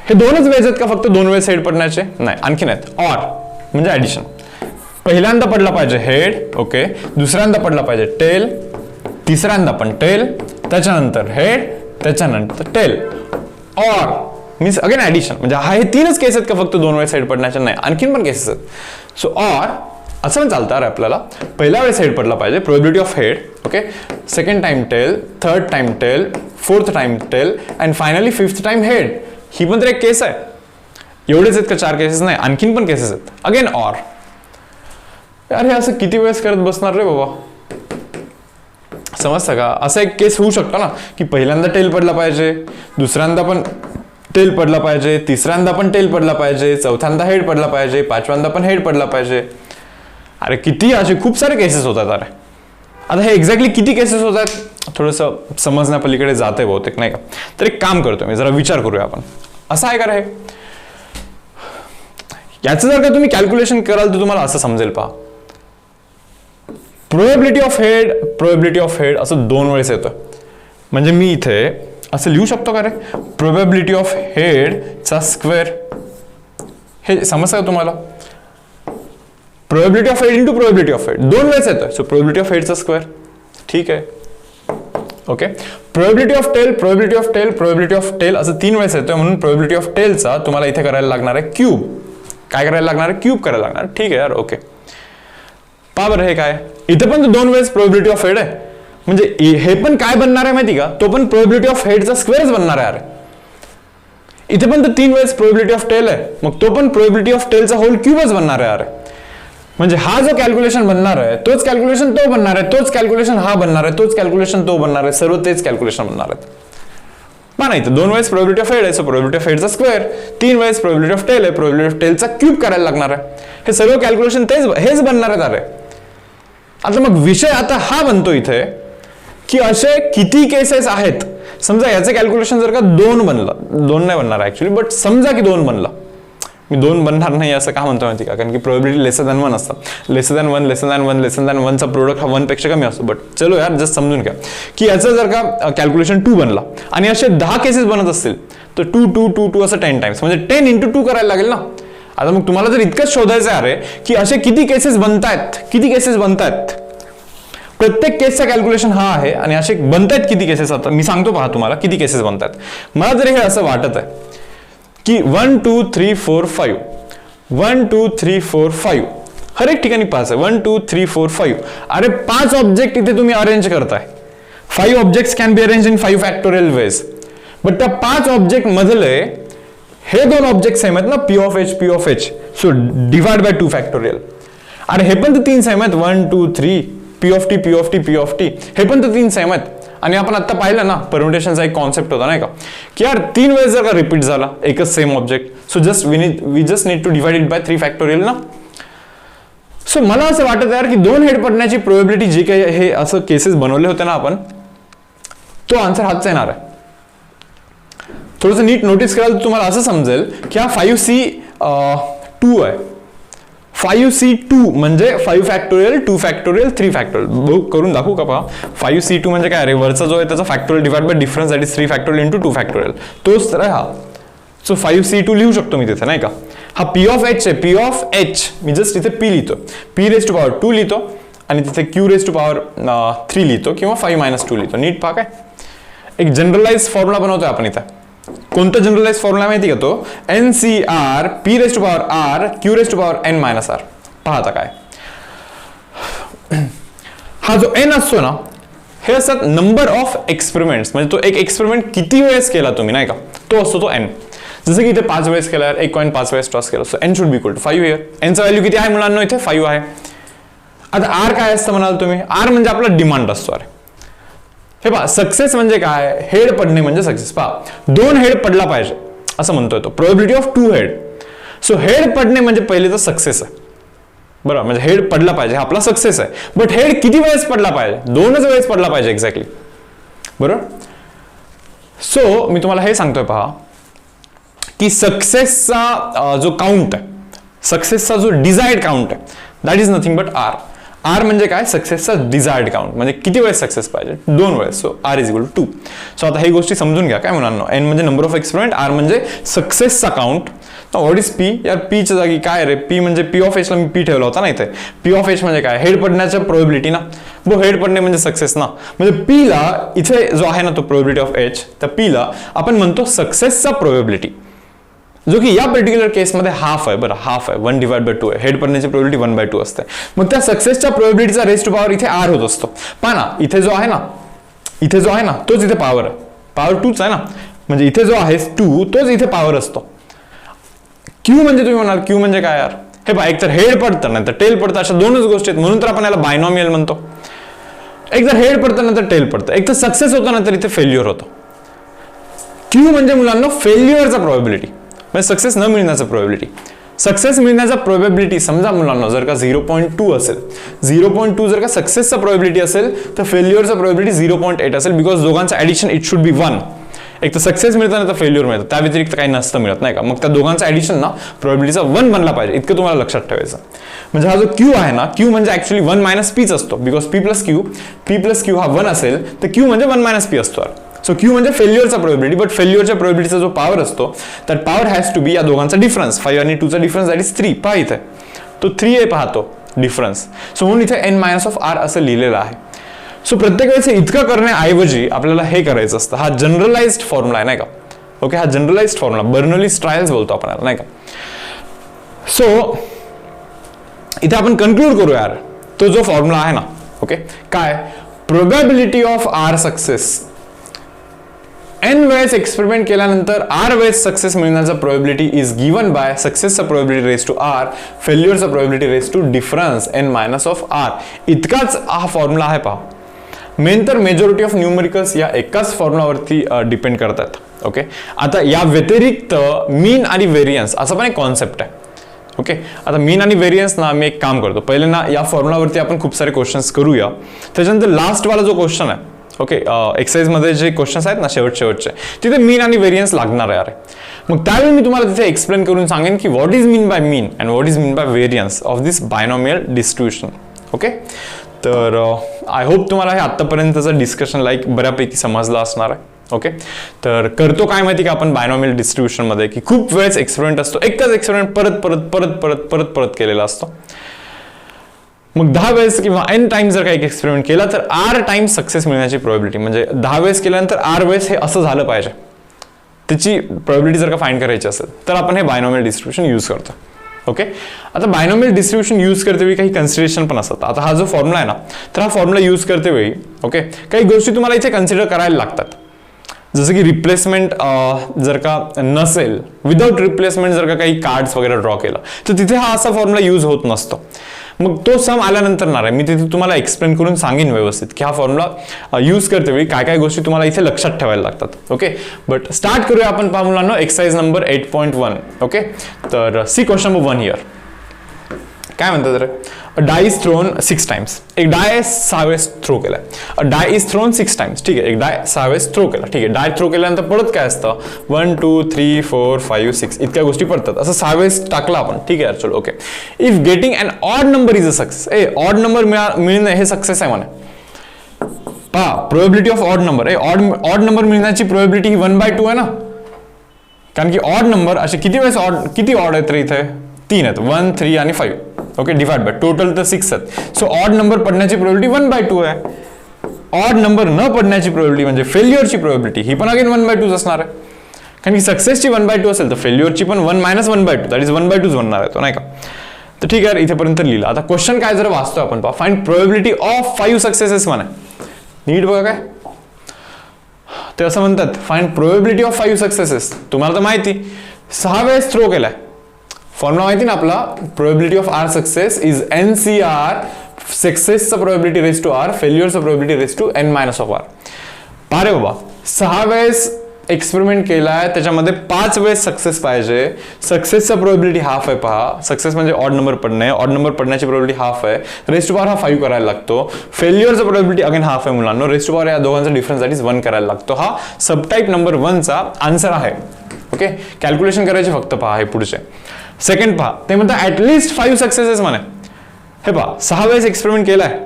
हे 2च वेळेस आहेत का फक्त 2 वेळेस हेड पडण्याचे? नाही, आणखीन आहेत. ऑर म्हणजे ऍडिशन. पहिल्यांदा पडला पाहिजे हेड, ओके, दुसऱ्यांदा पडला पाहिजे टेल, तिसऱ्यांदा पण टेल, त्याच्यानंतर हेड, त्याच्यानंतर tail. Or means again addition. म्हणजे हे 3च केस आहेत का फक्त 2 वेळेस हेड पडण्याचे? नाही, आणखीन पण केसेस आहेत. सो ऑर असं पण चालतं. अरे आपल्याला पहिल्या वेळेस हेड पडला पाहिजे, probability of head, okay, second time tail, third time tail, fourth time tail and finally 5th time head. ही पण तर एक केस आहे. एवढेच आहेत का 4 केसेस? नाही, आणखीन पण केसेस आहेत. Again or. अरे असं किती वेळेस करत बसणार रे बाबा, समजतं का. असा एक केस होऊ शकतो ना की पहिल्यांदा टेल पडला पाहिजे, दुसऱ्यांदा पण टेल पडला पाहिजे, तिसऱ्यांदा पण टेल पडला पाहिजे, चौथ्यांदा हेड पडला पाहिजे, पाचव्यांदा पण हेड पडला पाहिजे. अरे किती असे खूप सारे केसेस होतात. अरे आता हे एक्झॅक्टली किती केसेस होत आहेत थोडंसं समजण्यापलीकडे जाते बहुतेक नाही का. तर एक काम करतो मी, जरा विचार करूया आपण. असं आहे का रे, याचं जर का तुम्ही कॅल्क्युलेशन कराल तर तुम्हाला असं समजेल. पहा, प्रोबॅबिलिटी ऑफ हेड असं 2 वेळेस येतं. म्हणजे मी इथे असं लिहू शकतो का रे, प्रोबॅबिलिटी ऑफ हेडचा स्क्वेअर. हे समजतं का तुम्हाला? Probability of head into probability of head 2 वेळेस येतोय. सो प्रोबॅबिलिटी ऑफ हेडचा स्क्वेअर. ठीक आहे, okay. Probability of tail, probability of tail, probability of tail असं 3 वेळेस येतोय. म्हणून प्रोबॅबिलिटी ऑफ टेलचा तुम्हाला इथे करायला लागणार आहे क्यूब. काय करायला लागणार आहे? क्यूब करायला लागणार. ठीक आहे यार, ओके. पहा बरं, हे काय इथे पण 2 वेळेस प्रोबॅबिलिटी ऑफ हेड आहे. म्हणजे हे पण काय बनणार आहे माहिती का, तो पण प्रोबॅबिलिटी ऑफ हेडचा स्क्वेअरच बनणार आहे. अरे इथे पण 3 वेळेस प्रोबॅबिलिटी ऑफ टेल आहे, मग तो पण प्रोबॅबिलिटी ऑफ टेलचा होल क्यूबच बनणार आहे. अरे म्हणजे हा जो कॅल्क्युलेशन बनणार आहे तोच कॅल्क्युलेशन तो बनणार आहे, तोच कॅल्क्युलेशन हा बनणार आहे, तोच कॅल्क्युलेशन तो बनणार आहे, सर्व तेच कॅल्क्युलेशन बनणार आहेत. पहा नाही, 2 वेळेस प्रोबॅबिलिटी ऑफ हेड आहे, सो प्रोबॅबिलिटी ऑफ हेडचा स्क्वेअर. 3 वेळेस प्रोबॅबिलिटी ऑफ टेल आहे, प्रोबॅबिलिटी ऑफ टेलचा क्यूब करायला लागणार आहे. हे सर्व कॅल्क्युलेशन हेच बनणार आहेत. अरे आता मग विषय आता हा बनतो इथे की असे किती केसेस आहेत. समजा याचं कॅल्क्युलेशन जर का 2 बनलं, 2 नाही बनणार ऍक्च्युली, बट समजा की 2 बनलं. मी 2 बनणार नाही असं का म्हणतो माहिती का, कारण की प्रोबॅबिलिटी लेसर दॅन 1 असतात. Lesser than 1, lesser than 1, lesser than 1चा प्रोडक्ट हा 1 पेक्षा कमी असतो. बट चलो यार, जस्ट समजून घ्या की याचं जर का कॅल्क्युलेशन 2 बनला आणि असे 10 केसेस बनत असतील तर 2, 2, 2, 2 असं 10 टाइम्स, म्हणजे 10 into 2 करायला लागेल ना. आता मग तुम्हाला जर इतकंच शोधायचं आहे अरे की असे किती केसेस बनतायत, प्रत्येक केसचा कॅल्क्युलेशन हा आहे आणि असे बनतायत किती केसेस. आता मी सांगतो पहा तुम्हाला किती केसेस बनतात. मला जर हे असं वाटत आहे की 1 2 3 4 5, 1 2 3 4 5, हर एक ठिकाणी 5 आहे. 1 2 3 4 5. अरे 5 ऑब्जेक्ट इथे तुम्ही अरेंज करताय. 5 objects can be arrange in 5 factorial ways. But त्या 5 ऑब्जेक्ट मधले हे 2 ऑब्जेक्ट सेम आहेत ना, P of H. So divide by 2 factorial. अरे हे पण तर 3 सेम आहेत, 1 2 3, पी ऑफ टी. हे पण तर 3 सेम आहेत आणि आपण आता पाहिलं ना परम्युटेशनचा एक कॉन्सेप्ट होता नाही का की यार 3 वेळेस जर का रिपीट झाला एकच same object so we just need to divide it by 3 factorial ना. सो मला असं वाटत यार की 2 हेड पडण्याची प्रोबेबिलिटी जे काही हे असं केसेस बनवले होते ना आपण तो आन्सर हाच येणार आहे. थोडंसं नीट नोटीस कराल तुम्हाला असं समजेल की हा 5C2 आहे. 5C2 म्हणजे 5 फॅक्टोरियल 2 फॅक्टोरियल 3 फॅक्टोरियल करून दाखवू का पहा. 5C2 म्हणजे काय रे वरचा जो आहे त्याचा factorial divide by difference that is 3 factorial into 2 factorial तोच तर आहे हा. सो 5C2 लिहू शकतो मी तिथे नाही का. हा P ऑफ H आहे. P of H me just इथे P लिहितो. P रेज टू पॉवर 2 लिहितो आणि तिथे Q रेज टू पॉवर 3 लिहितो किंवा 5 - 2 लिहितो. नीट पहा काय एक जनरलाइज फॉर्म्युला बनवतोय आपण इथे. कोणता जनरलाइज फॉर्म्युला माहिती का तो NCR P raise to power R Q raise to power N - R. पहा आता काय हा जो N असतो ना हे असतात नंबर ऑफ एक्सपेरिमेंट्स म्हणजे तो एक एक्सपेरिमेंट किती वेळेस केला तुम्ही नाही का तो असतो तो N. जसं की इथे 5 वेळेस केला 1.5 वेळेस टॉस केला so N should be equal to 5 here. Nचा व्हॅल्यू किती आहे मुलांना इथे 5 आहे. आता R काय असतं म्हणाल तुम्ही R म्हणजे आपला डिमांड असतो. अरे हे पहा सक्सेस म्हणजे काय हेड पडणे म्हणजे सक्सेस. पहा 2 हेड पडला पाहिजे असं म्हणतोय तो probability of 2 head. So head पडणे म्हणजे पहिले तर सक्सेस आहे बरोबर म्हणजे हेड पडला पाहिजे हा आपला सक्सेस आहे. बट हेड किती वेळेस पडला पाहिजे 2च वेळेस पडला पाहिजे एक्झॅक्टली बरोबर. सो मी तुम्हाला हे सांगतोय पहा की सक्सेसचा जो काउंट आहे सक्सेसचा जो डिझायर्ड काउंट आहे that is nothing but R. R म्हणजे काय सक्सेसचा डिझायर्ड काउंट म्हणजे किती वेळेस सक्सेस पाहिजे 2 वेळेस. So R is equal to 2. So आता हे गोष्टी समजून घ्या काय मुलांना. N म्हणजे नंबर ऑफ एक्सपेरिमेंट R म्हणजे सक्सेसचा काउंट. व्हॉट इज P यार P च्या जागी काय रे P म्हणजे P ऑफ H ला मी P ठेवला होता ना इथे. P ऑफ H म्हणजे काय हेड पडण्याच्या प्रोबेबिलिटी ना हेड पडणे म्हणजे सक्सेस ना म्हणजे P ला इथे जो आहे ना तो प्रोबेबिलिटी ऑफ H तर P ला आपण म्हणतो सक्सेसचा प्रोबेबिलिटी जो की या पर्टिक्युलर केसमध्ये हाफ आहे बरं हाफ आहे 1/2 आहे. हेड पडण्याची प्रोबेबिलिटी 1/2 असते. मग त्या सक्सेसच्या प्रोबेबिलिटीचा रेज टू पॉवर इथे R होत असतो. पहा ना इथे जो आहे ना तोच इथे पॉवर आहे पॉवर 2च आहे ना म्हणजे इथे जो आहे 2 तोच इथे पॉवर असतो. Q म्हणजे तुम्ही म्हणाल Q म्हणजे काय यार हे पहा एक तर हेड पडतं नाही तर टेल पडतं अशा 2च गोष्टी आहेत म्हणून तर आपण याला बायनॉमियल म्हणतो. एक तर हेड पडतं ना तर टेल पडतं एक तर सक्सेस होतं ना तर इथे फेल्युअर होतं. Q म्हणजे मुलांना फेल्युअरचा प्रोबेबिलिटी म्हणजे सक्सेस न मिळण्याचा प्रोबेबिलिटी. सक्सेस मिळण्याचा प्रोबेबिलिटी समजा मुलांना जर का 0.2 असेल 0.2 जर का सक्सेसचा प्रोबेबिलिटी असेल तर फेल्युअरचा प्रोबेबिलिटी 0.8 असेल बिकॉज दोघांचा ऍडिशन इट शुड बी 1. एक तर सक्सेस मिळतं ना तर फेल्युअर मिळतं त्या व्यतिरिक्त काही नसतं मिळत नाही का. मग त्या दोघांचं ऍडिशन ना प्रोबेबिलिटीचा 1 बनला पाहिजे इतकं तुम्हाला लक्षात ठेवायचं. म्हणजे हा जो Q आहे ना Q म्हणजे ऍक्च्युअली 1 - Pच असतो बिकॉज P प्लस Q हा 1 असेल तर Q म्हणजे 1 - P असतो. सो Q म्हणजे फेल्युअरचा प्रोबेबिलिटी बट फेल्युअरच्या प्रोबेबिलिटीचा जो पॉवर असतो that power has to be या दोघांचा डिफरन्स 5 आणि 2चा डिफरन्स दॅट इज 3. पहा इथे तो 3 आहे पाहतो डिफरन्स. सो म्हणून इथे N - R असं लिहिलेलं आहे. सो प्रत्येक वेळेस इतकं करण्याऐवजी आपल्याला हे करायचं असतं. हा जनरलाइज्ड फॉर्म्युला आहे नाही का ओके. हा जनरलाइज्ड फॉर्म्युला बर्नौलीज ट्रायल्स बोलतो आपण याला नाही का. सो इथे आपण कन्क्लूड करू यार तो जो फॉर्म्युला आहे ना ओके काय probability of R success N वेळेस एक्सपेरिमेंट केल्यानंतर R वेळेस सक्सेस मिळण्याचा प्रोबेबिलिटी इज गिवन बाय सक्सेसचा प्रोबेबिलिटी रेज टू R फेल्युअरचा probability raise to difference N - R. इतकाच हा फॉर्म्युला आहे पहा. मेन तर मेजॉरिटी ऑफ न्यूमेरिकल्स या एकाच फॉर्म्युलावरती डिपेंड करतात ओके. आता या व्यतिरिक्त मीन आणि व्हेरियन्स असा पण एक कॉन्सेप्ट आहे ओके. आता मीन आणि व्हेरियन्स ना मी एक काम करतो पहिले ना या फॉर्म्युलावरती आपण खूप सारे क्वेश्चन्स करूया त्याच्यानंतर लास्ट वाला जो क्वेश्चन आहे ओके एक्सरसाइज मध्ये जे क्वेश्चन्स आहेत ना शेवटचे तिथे मीन आणि व्हेरियन्स लागणार आहे. मग त्यावेळी मी तुम्हाला तिथे एक्सप्लेन करून सांगेन की what is mean by mean and what is mean bye variance of this binomial distribution okay. तर आय होप तुम्हाला हे आत्तापर्यंतचं डिस्कशन बऱ्यापैकी समजलं असणार आहे ओके. तर करतो काय माहिती का आपण बायनॉमियल डिस्ट्रीब्युशन मध्ये की खूप वेळेस एक्सपेरिमेंट असतो एकच एक्सपेरिमेंट परत परत परत परत परत परत केलेला असतो. मग 10 वेळेस किंवा N टाइम्स जर काही एक्सपेरिमेंट केला तर R टाइम्स सक्सेस मिळण्याची प्रोबेबिलिटी म्हणजे 10 वेळेस केल्यानंतर R वेळेस हे असं झालं पाहिजे त्याची प्रोबेबिलिटी जर का फाइंड करायची असेल तर आपण हे बायनॉमियल डिस्ट्रीब्युशन यूज करतो ओके. आता बायनॉमियल डिस्ट्रीब्युशन यूज करते वेळी काही कन्सिडरेशन पण असतात. आता हा जो फॉर्म्युला आहे ना तर हा फॉर्म्युला यूज करते वेळी ओके काही गोष्टी तुम्हाला इथे कन्सिडर करायला लागतात. जसं की रिप्लेसमेंट जर का नसेल, विदाउट रिप्लेसमेंट जर का काही कार्ड्स वगैरे ड्रॉ केलं तर तिथे हा असा फॉर्म्युला यूज होत नसतो. मग तो सम आल्यानंतर ना मी तिथे तुम्हाला एक्सप्लेन करून सांगेन व्यवस्थित की हा फॉर्म्युला यूज करते वेळी काय काय गोष्टी तुम्हाला इथे लक्षात ठेवायला लागतात. ओके, बट स्टार्ट करूया आपण पहा मुलांना एक्सरसाइज नंबर 8.1. ओके, तर सी क्वेश्चन नंबर 1 हियर. काय म्हणतात रे, अ डाय इज थ्रोन 6 टाइम्स. एक डाय 6 वेळेस थ्रो केलाय. अ डाय इज थ्रोन 6 टाइम्स. ठीक आहे, एक डाय 6 वेळेस थ्रो केला. ठीक आहे, डाय थ्रो केल्यानंतर परत काय असतं 1 2 3 4 5 6 इतक्या गोष्टी पडतात. असं 6 वेळेस टाकला आपण. ठीक आहे, चलो. Okay, if getting an odd number is a success. Odd number मिळणं हे सक्सेस आहे म्हणे. पहा, probability of odd number. Odd number मिळण्याची प्रोबेबिलिटी ही 1/2 आहे ना, कारण की ऑड नंबर असे किती वेळेस किती ऑड आहेत रे इथे 3 आहेत, 1 3 आणि 5. ओके, डिवाइड बाय टोटल तर 6 आहेत. सो ऑड नंबर पडण्याची प्रोबेबिलिटी 1/2 आहे. ऑड नंबर न पडण्याची प्रोबेबिलिटी म्हणजे फेल्युअरची प्रोबेबिलिटी ही पण अगेन 1/2 असणार आहे. कारण की सक्सेसची 1/2 असेल तर फेल्युअरची पण 1 - 1/2 दॅट इज 1/2 बनणार आहे तो, नाही का. तर ठीक आहे, इथेपर्यंत लिहिलं. आता क्वेश्चन काय जर वाचतोय आपण पहा, फाइंड प्रोबेबिलिटी ऑफ 5 सक्सेसेस म्हणा. नीट बघा काय ते असं म्हणतात, फाइंड प्रोबेबिलिटी ऑफ 5 सक्सेसेस. तुम्हाला तर माहिती 6 वेळेस थ्रो केलाय. फॉर्म्युला माहिती ना आपला, probability of R success is NCR. सक्सेसचा प्रोबेबिलिटी रेस टू आर, फेल्युअरचा प्रोबेबिलिटी रेस टू N-(r). पारे बाबा, 6 वेळेस एक्सपेरिमेंट केलाय, त्याच्यामध्ये 5 वेळेस सक्सेस पाहिजे. सक्सेसचा प्रोबेबिलिटी हाफ आहे. पहा, सक्सेस म्हणजे ऑड नंबर पडणे, ऑड नंबर पडण्याची प्रोबेबिलिटी हाफ आहे. रेस टू पॉवर हा 5 करायला लागतो. फेल्युअरचा प्रोबेबिलिटी अगेन हाफ आहे मुलांना. रेस टू पॉवर या दोघांचा डिफरन्स दॅट इज 1 करायला लागतो. हा सबटाईप नंबर 1चा आन्सर आहे. ओके, कॅल्क्युलेशन करायचे फक्त. पहा हे पुढचे. सेकंड पहा, ते म्हणतात ऍटलिस्ट 5 सक्सेसेस म्हणे. हे पहा, 6 वेळेस एक्सपेरिमेंट केलाय,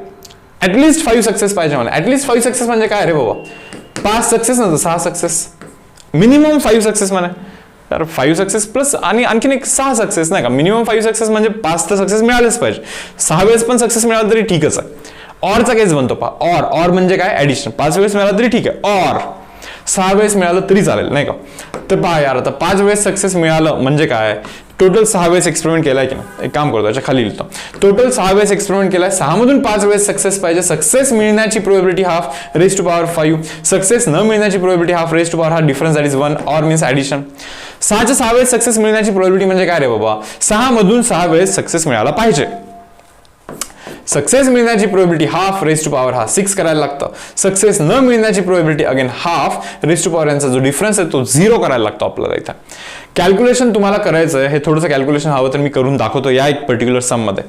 ऍटलिस्ट 5 सक्सेस पाहिजे म्हणे. ऍटलिस्ट 5 सक्सेस म्हणजे काय रे बाबा, 5 सक्सेस नव्हतं 6 सक्सेस, मिनिमम 5 सक्सेस म्हणे. तर 5 सक्सेस प्लस आणि आणखीन एक 6 सक्सेस, नाही का. मिनिमम 5 सक्सेस म्हणजे 5 तर सक्सेस मिळालेच पाहिजे. 6 वेळेस पण सक्सेस मिळाला तरी ठीकच आहे. ऑरचा केस बनतो. पहा, ऑर म्हणजे काय, ऍडिशन. 5 वेळेस मिळाला तरी ठीक आहे. ऑर 6 वेळेस मिळालं तरी चालेल, नाही का. तर पहा यार, आता 5 वेळेस सक्सेस मिळालं म्हणजे काय, टोटल 6 वेळेस एक्सपेरिमेंट केलाय की नाही. एक काम करतो, याच्या खाली लिहितो. टोटल 6 वेळेस एक्सपेरिमेंट केलाय, 6 मधून 5 वेळेस सक्सेस पाहिजे. सक्सेस मिळण्याची probability half raise to power 5. Success न मिळण्याची probability half raise to power हा difference that is 1 or means addition. 6च्या 6 वेळेस सक्सेस मिळण्याची प्रोबेबिलिटी म्हणजे काय रे बाबा, 6 मधून 6 वेळेस सक्सेस मिळाला पाहिजे. सक्सेस मिळण्याची probability half raise to power हा 6 करायला लागतं. सक्सेस न मिळण्याची probability again half raise to power यांचा जो डिफरन्स आहे तो 0 करायला लागतो आपल्याला इथं. कॅल्क्युलेशन तुम्हाला करायचं आहे, हे थोडंसं कॅल्क्युलेशन हवं तर मी करून दाखवतो या एक पर्टिक्युलर सम मध्ये.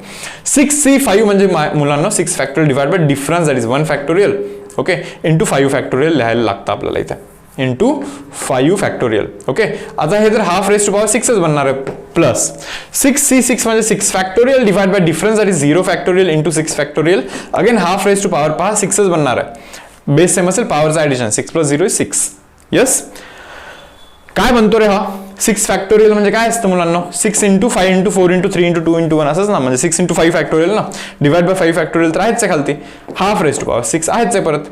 6C5 म्हणजे मुलांना 6 factorial divide by difference that is 1 factorial. Okay, into 5 factorial लिहायला लागतं आपल्याला इथे, इंटू 5 फॅक्टोरियल. ओके, आता हे तर हाफ रेस टू पॉवर 6च बनणार आहे. प्लस 6C6 म्हणजे 6 factorial divide by difference that is 0 factorial into 6 factorial. Again half raise to power पहा 6च बनणार आहे. बेस सेम असेल, पॉवरचा ऍडिशन 6 + 0 = 6. यस, काय बनतो रे हा 6 फॅक्टोरियल म्हणजे काय असतं मुलांना, 6 × 5 × 4 × 3 × 2 × 1 असंच ना. म्हणजे 6 × 5 फॅक्टोरियल ना, डिवाइड बाय 5 फॅक्टोरियल तर आहेच आहे खालती. हाफ रेस टू पॉवर 6 आहेच आहे परत,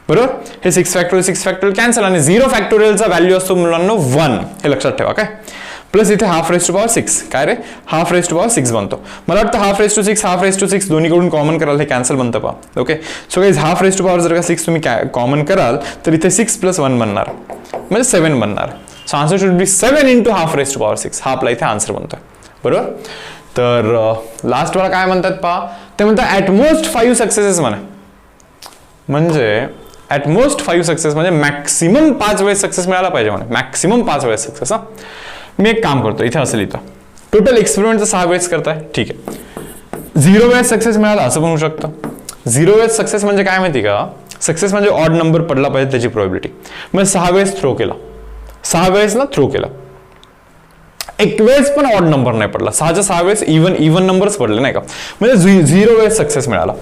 बरोबर. हे 6 फॅक्टोरियल कॅन्सल आणि 0 फॅक्टोरियलचा व्हॅल्यू असतो मुलांना 1. हे लक्षात ठेवा काय. प्लस इथे हाफ रेस टू पॉवर 6 काय रे, हाफ रेस टू पॉवर 6 बनतो. मला वाटतं half raise to 6 half raise to 6 दोन्हीकडून कॉमन कराल, हे कॅन्सल बनतं पहा. Okay, so guys half raise to power जर का 6 तुम्ही कॉमन कराल तर इथे 6 + 1 बनणार म्हणजे 7 बनणार. So answer should be 7 × half raise to power 6. हा आपला इथे आन्सर बनतोय, बरोबर. तर लास्ट वाला काय म्हणतात पहा, ते म्हणतात ॲट मोस्ट 5 सक्सेसेस म्हणा. म्हणजे ॲट मोस्ट 5 सक्सेस म्हणजे मॅक्सिमम 5 वेळेस सक्सेस मिळाला पाहिजे म्हणे. मॅक्सिमम 5 वेळेस सक्सेस. हा, मी एक काम करतो, इथे असं लिहितो, टोटल एक्सपेरिमेंटचं 6 वेळेस करताय, ठीक आहे. 0 वेळेस सक्सेस मिळाला असं बनवू शकतो. 0 वेळेस सक्सेस म्हणजे काय माहिती का, सक्सेस म्हणजे ऑड नंबर पडला पाहिजे त्याची प्रोबेबिलिटी. म्हणजे 6 वेळेस थ्रो केला, 6 वेळेस ना थ्रो केला, एक वेळेस पण ऑड नंबर नाही पडला. 6च्या 6 वेळेस इव्हन नंबर्स पडले, नाही का. म्हणजे 0 वेळेस सक्सेस मिळाला,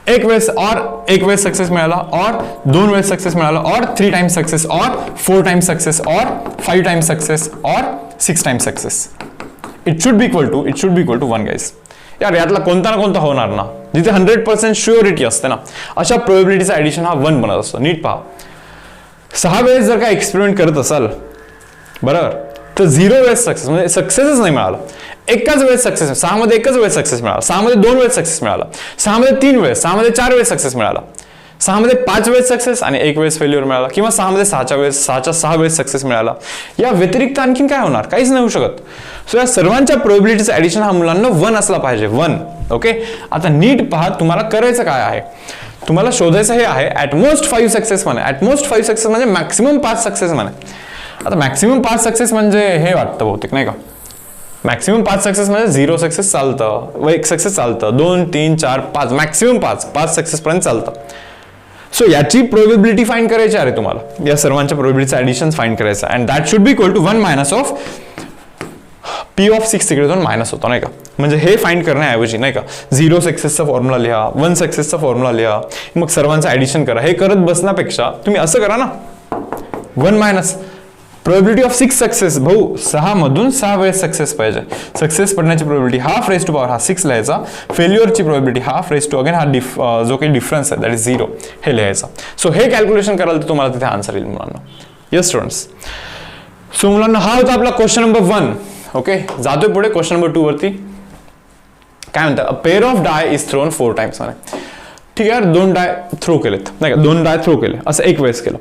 एक वेळेस सक्सेस मिळाला, और 2 वेळेस सक्सेस मिळाला, और 3 टाइम्स सक्सेस, और 4 टाइम्स सक्सेस, और 5 टाइम्स सक्सेस, और 6 times success. It should be equal to 1 guys. यार यातला कोणता ना कोणता होणार ना, जिथे 100% शुअरिटी असते ना, अशा प्रोबेबिलिटीचा ऍडिशन हा 1 बनत असतो. नीट पहा, 6 वेळेस जर का एक्सपेरिमेंट करत असाल बरोबर, तर 0 वेळेस सक्सेस म्हणजे सक्सेसच नाही मिळाला. एकाच वेळेस सक्सेस, 6 मध्ये एकच वेळेस सक्सेस मिळाला, 6 मध्ये 2 वेळेस सक्सेस मिळाला, 6 मध्ये 3 वेळेस, 6 मध्ये 4 वेळेस सक्सेस मिळाला, 6 मध्ये 5 वेळेस सक्सेस आणि 1 वेळेस फेल्युअर मिळाला, किंवा 6 मध्ये 6 वेळेस सक्सेस मिळाला, या व्यतिरिक्त आणखीन काय होणार, काहीच नाही होऊ शकत. सो या सर्वांच्या प्रोबॅबिलिटीचं ऍडिशन हा मुलांना 1 असला पाहिजे, 1. ओके, आता नीट पहा तुम्हाला करायचं काय आहे. तुम्हाला शोधायचं हे आहे ॲटमोस्ट 5 सक्सेस म्हणे. ॲटमोस्ट 5 सक्सेस म्हणजे मॅक्सिमम 5 सक्सेस म्हणे. आता मॅक्सिमम 5 सक्सेस म्हणजे हे वाटतं बहुतेक नाही का, मॅक्सिमम 5 सक्सेस म्हणजे 0 सक्सेस चालतं, 1 सक्सेस चालतं, 2 3 4 5, मॅक्सिमम 5 सक्सेस पर्यंत चालतं. सो याची प्रोबॅबिलिटी फाइंड करायची आहे तुम्हाला, या सर्वांच्या प्रोबॅबिलिटीचं ऍडिशन फाइंड करायचं, and that should be equal to 1 minus of P of 6 तिकडे जाऊन मायनस होतो नाही का. म्हणजे हे फाइंड करण्याऐवजी नाही का 0 सक्सेसचा फॉर्म्युला लिहा, 1 सक्सेसचा फॉर्म्युला लिहा, मग सर्वांचं ऍडिशन करा, हे करत बसण्यापेक्षा तुम्ही असं करा ना, 1 मायनस प्रोबॅबिलिटी ऑफ 6 सक्सेस. भाऊ 6 मधून 6 वेळेस सक्सेस पाहिजे, सक्सेस पडण्याची probability half raise to power हा 6 लिहायचा, फेल्युअरची probability half raise to again हा जो काही डिफरन्स आहे दॅट इज 0 हे लिहायचा. सो हे कॅल्क्युलेशन कराल तर तुम्हाला तिथे आन्सर येईल मुलांना. येस स्टुडंट्स, सो मुलांना हा होता आपला क्वेश्चन नंबर 1. ओके, जातोय पुढे क्वेश्चन नंबर 2 वरती. काय म्हणतात, a pair of die is thrown 4 times म्हणे. ठीक आहे, 2 डाय थ्रो केलेत नाही का, 2 डाय थ्रो केले, असं 1 वेळेस केलं,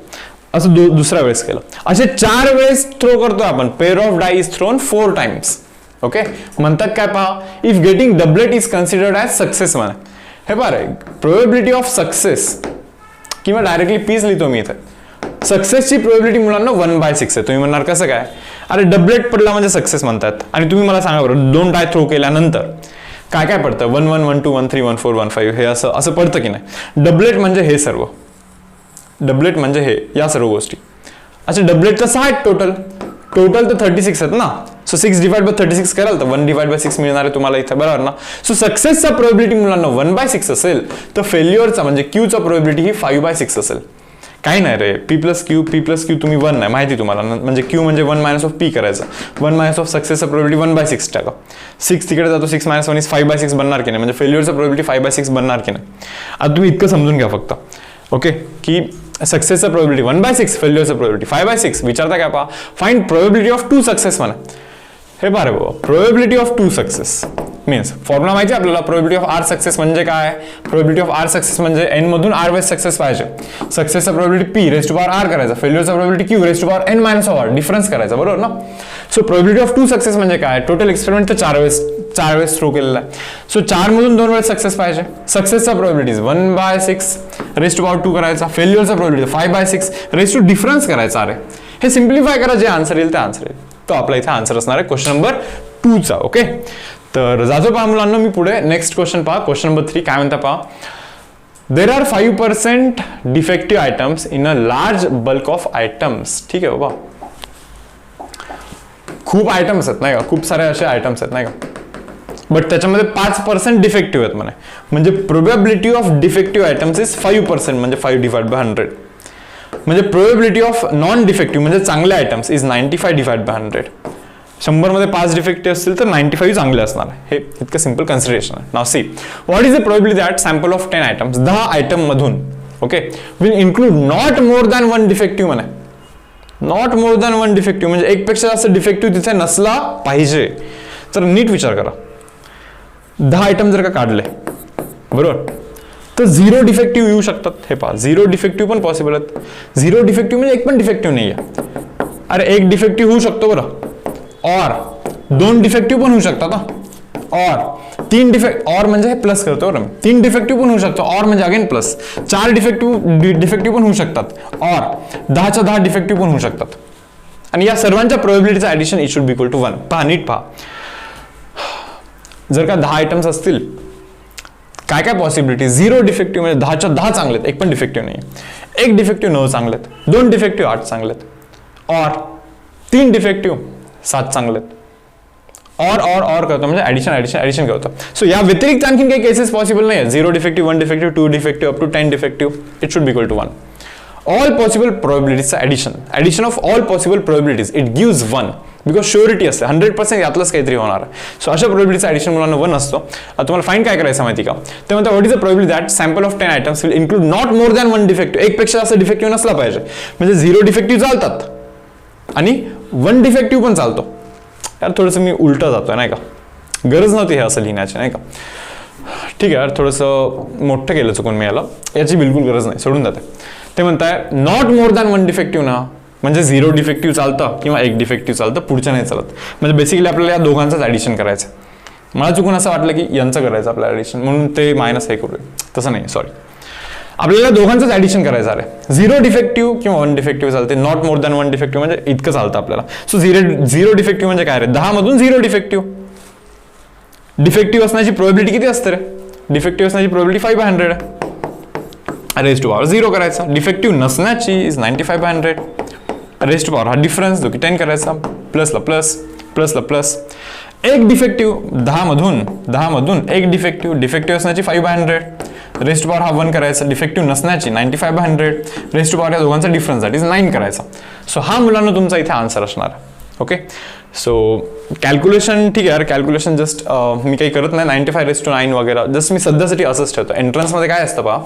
असं दुसऱ्या वेळेस केलं, असे 4 वेळेस थ्रो करतोय आपण. Pair of die is thrown 4 times. Okay, म्हणतात काय पहा, if getting doublet is considered as success म्हणे. हे पहा, प्रोबॅबिलिटी ऑफ सक्सेस किंवा डायरेक्टली पीच लिहितो मी इथे. सक्सेसची प्रोबॅबिलिटी मुलांना 1/6 आहे. तुम्ही म्हणणार कसं काय, अरे डबलेट पडला म्हणजे सक्सेस म्हणतात, आणि तुम्ही मला सांगा बरं 2 डाय थ्रो केल्यानंतर काय काय पडतं, 1 1 1 2 1 3 1 4 1 5 हे असं पडतं की नाही. डबलेट म्हणजे हे सर्व, डबलेट म्हणजे हे या सर्व गोष्टी. अच्छा, डबलेट तर 6 आहेत टोटल तर 36 आहेत ना. सो 6 डिवाइड बाय 36 कराल तर 1 डिवाइड बाय 6 मिळणार आहे तुम्हाला इथे, बरोबर ना. सो सक्सेसचा प्रोबॅबिलिटी मुलांना 1/6 असेल, तर फेल्युअरचा म्हणजे क्यूचा प्रोबॅबिलिटी ही 5/6 असेल. काही नाही रे, P प्लस क्यू तुम्ही 1 नाही माहिती तुम्हाला, म्हणजे क्यू म्हणजे 1 मायनस ऑफ P करायचं, 1 मायनस ऑफ सक्सेसचा प्रोबॅबिलिटी 1/6 टाका, 6 तिकडे जातो, 6 मायनस 1 इज 5/6 बनणार की नाही, म्हणजे फेल्युअरचा प्रोबॅबिलिटी 5/6 बनणार की नाही. आता तुम्ही इतकं समजून घ्या फक्त. ओके, की सक्सेसचा प्रोबॅबिलिटी 1/6, फेल्युअरचा प्रोबॅबिलिटी 5/6. विचारता काय पहा, फाइंड प्रोबॅबिलिटी ऑफ 2 सक्सेस म्हणा. हे पहा रे बाबा, probability of 2 success means formula माहिती आहे आपल्याला. प्रोबॅबिलिटी ऑफ R सक्सेस म्हणजे काय, प्रोबॅबिलिटी ऑफ R सक्सेस म्हणजे n मधून R वेळेस सक्सेस पाहिजे. सक्सेसचा probability P raise to power R करायचा, फेल्युअरचा probability Q raise to power n minus of R difference करायचा, बरोबर ना. सो प्रोबॅबिलिटी ऑफ 2 सक्सेस म्हणजे काय, टोटल एक्सपेरिमेंट तर 4 वेळेस थ्रो केलेला आहे. सो 4 मधून 2 वेळेस सक्सेस पाहिजे. सक्सेसचा प्रोबॅबिलिटी 1/6 रेज टू पॉवर 2 करायचा, फेल्युअरचा प्रोबॅबिलिटी 5/6 रेज टू डिफरन्स करायचा. अरे हे सिम्प्लिफाय करा, जे आन्सर येईल ते आन्सर येईल. तो आपला इथे आन्सर असणार आहे क्वेश्चन नंबर 2 चा. ओके, तर जातो पहा मुलांना मी पुढे. नेक्स्ट क्वेश्चन पहा, क्वेश्चन नंबर 3 काय म्हणता पहा. There are 5% defective items in a large bulk of items. ठीक आहे बाबा, खूप आयटम्स आहेत नाही का, खूप सारे असे आयटम्स आहेत नाही का, बट त्याच्यामध्ये 5% डिफेक्टिव्ह आहेत म्हणे. म्हणजे probability of defective items is 5%, म्हणजे 5 डिवाइड बाय 100. म्हणजे प्रोबॅबिलिटी ऑफ नॉन डिफेक्टिव्ह म्हणजे चांगले आयटम्स इज 95 डिवाइड बाय 100. 100 मध्ये 5 डिफेक्टिव्ह असतील तर 95 चांगले असणार. हे इतकं सिंपल कन्सिडरेशन आहे. Now see, what is the probability that sample of 10 items, 10 item मधून okay will include not more than 1 defective म्हणे. नॉट मोर दॅन 1 डिफेक्टिव्ह म्हणजे एकपेक्षा जास्त डिफेक्टिव्ह तिथे नसला पाहिजे. तर नीट विचार करा, 10 आयटम जर का काढले बरोबर, तर 0 डिफेक्टिव्ह येऊ शकतात. हे पहा, 0 डिफेक्टिव्ह पण पॉसिबल आहेत. 0 डिफेक्टिव्ह म्हणजे एक पण डिफेक्टिव्ह नाही आहे. अरे 1 डिफेक्टिव्ह होऊ शकतो बरं, और 2 डिफेक्टिव्ह पण होऊ शकतात ना, और 3 डिफेक्ट, और म्हणजे हे प्लस करतो बरं, 3 डिफेक्टिव्ह पण होऊ शकतो, और म्हणजे अगेन प्लस, 4 डिफेक्टिव्ह पण होऊ शकतात, और 10च्या 10 डिफेक्टिव्ह पण होऊ शकतात. आणि या सर्वांच्या प्रोबॅबिलिटीचं addition it should be equal to 1. पहा नीट पहा, जर का 10 आयटम्स असतील, काय काय पॉसिबिलिटी, 0 डिफेक्टिव्ह म्हणजे 10च्या 10 चांगलेत, एक पण डिफेक्टिव्ह नाही, 1 डिफेक्टिव्ह 9 चांगलेत, 2 डिफेक्टिव्ह 8 चांगलेत, और 3 डिफेक्टिव्ह 7 चांगलेत, और करतो म्हणजे ऍडिशन करतो. सो या व्यतिरिक्त आणखीन काही केसेस पॉसिबल नाही आहे. 0 defective, 1 defective, 2 defective up to 10 defective, it should be equal to 1. All possible प्रोबॅबिलिटीजचं addition of all possible probabilities it gives 1, because surety असते 100% यातलंच काहीतरी होणार आहे. सो अशा प्रोबॅबिलिटीचं ऍडिशन मुलांना 1 असतो. तुम्हाला फाईंड काय करायचं माहिती का, ते म्हणतात what is the probability that sample of 10 items will include not more than 1 defective. एक पेक्षा जास्त डिफेक्टिव्ह नसला पाहिजे. म्हणजे 0 डिफेक्टिव्ह चालतात आणि 1 डिफेक्टिव्ह पण चालतो. यार थोडंसं मी उलटं जातोय नाही का, गरज नव्हती हे असं लिहिण्याची नाही का. ठीक आहे यार, थोडंसं मोठं केलं चुकून मी याला, याची बिलकुल गरज नाही, सोडून जाते. ते म्हणताय नॉट मोर दॅन 1 डिफेक्टिव्ह ना, म्हणजे 0 डिफेक्टिव्ह चालतं किंवा 1 डिफेक्टिव्ह चालतं, पुढच्या नाही चालत. म्हणजे बेसिकली आपल्याला या दोघांचंच ॲडिशन करायचं. मला चुकून असं वाटलं की यांचं करायचं आपल्याला ॲडिशन, म्हणून ते मायनस हे करूया. तसं नाही, सॉरी, आपल्याला दोघांचंच ॲडिशन करायचं आहे. 0 डिफेक्टिव्ह किंवा 1 डिफेक्टिव्ह चालते, नॉट मोर दॅन 1 डिफेक्टिव्ह म्हणजे इतकं चालतं आपल्याला. सो 0 डिफेक्टिव्ह म्हणजे काय रे, 10 मधून 0 डिफेक्टिव्ह. डिफेक्टिव्ह असण्याची प्रोबॅबिलिटी किती असते रे, डिफेक्टिव्ह असण्याची प्रोबॅबिलिटी 5/100 आहे. रेज टू पॉवर 0 करायचा. डिफेक्टिव्ह नसण्याची इज 95/100. रेज टू पॉवर हा डिफरन्स जो की 10 करायचा, प्लसला प्लस प्लसला प्लस. एक डिफेक्टिव्ह 10 मधून एक डिफेक्टिव्ह असण्याची 5/100. रेज टू पॉवर हा 1 करायचा. डिफेक्टिव्ह नसण्याची 95/100. रेज टू पॉवर या दोघांचा डिफरन्स दॅट इज 9 करायचा. सो हा मुलांना तुमचा इथे आन्सर असणार. ओके, सो कॅल्क्युलेशन ठीक आहे यार, कॅल्क्युलेशन जस्ट मी काही करत नाही, 95/9 वगैरे जस्ट मी सध्यासाठी असंच ठेवतो. एंट्रन्समध्ये काय असतं पहा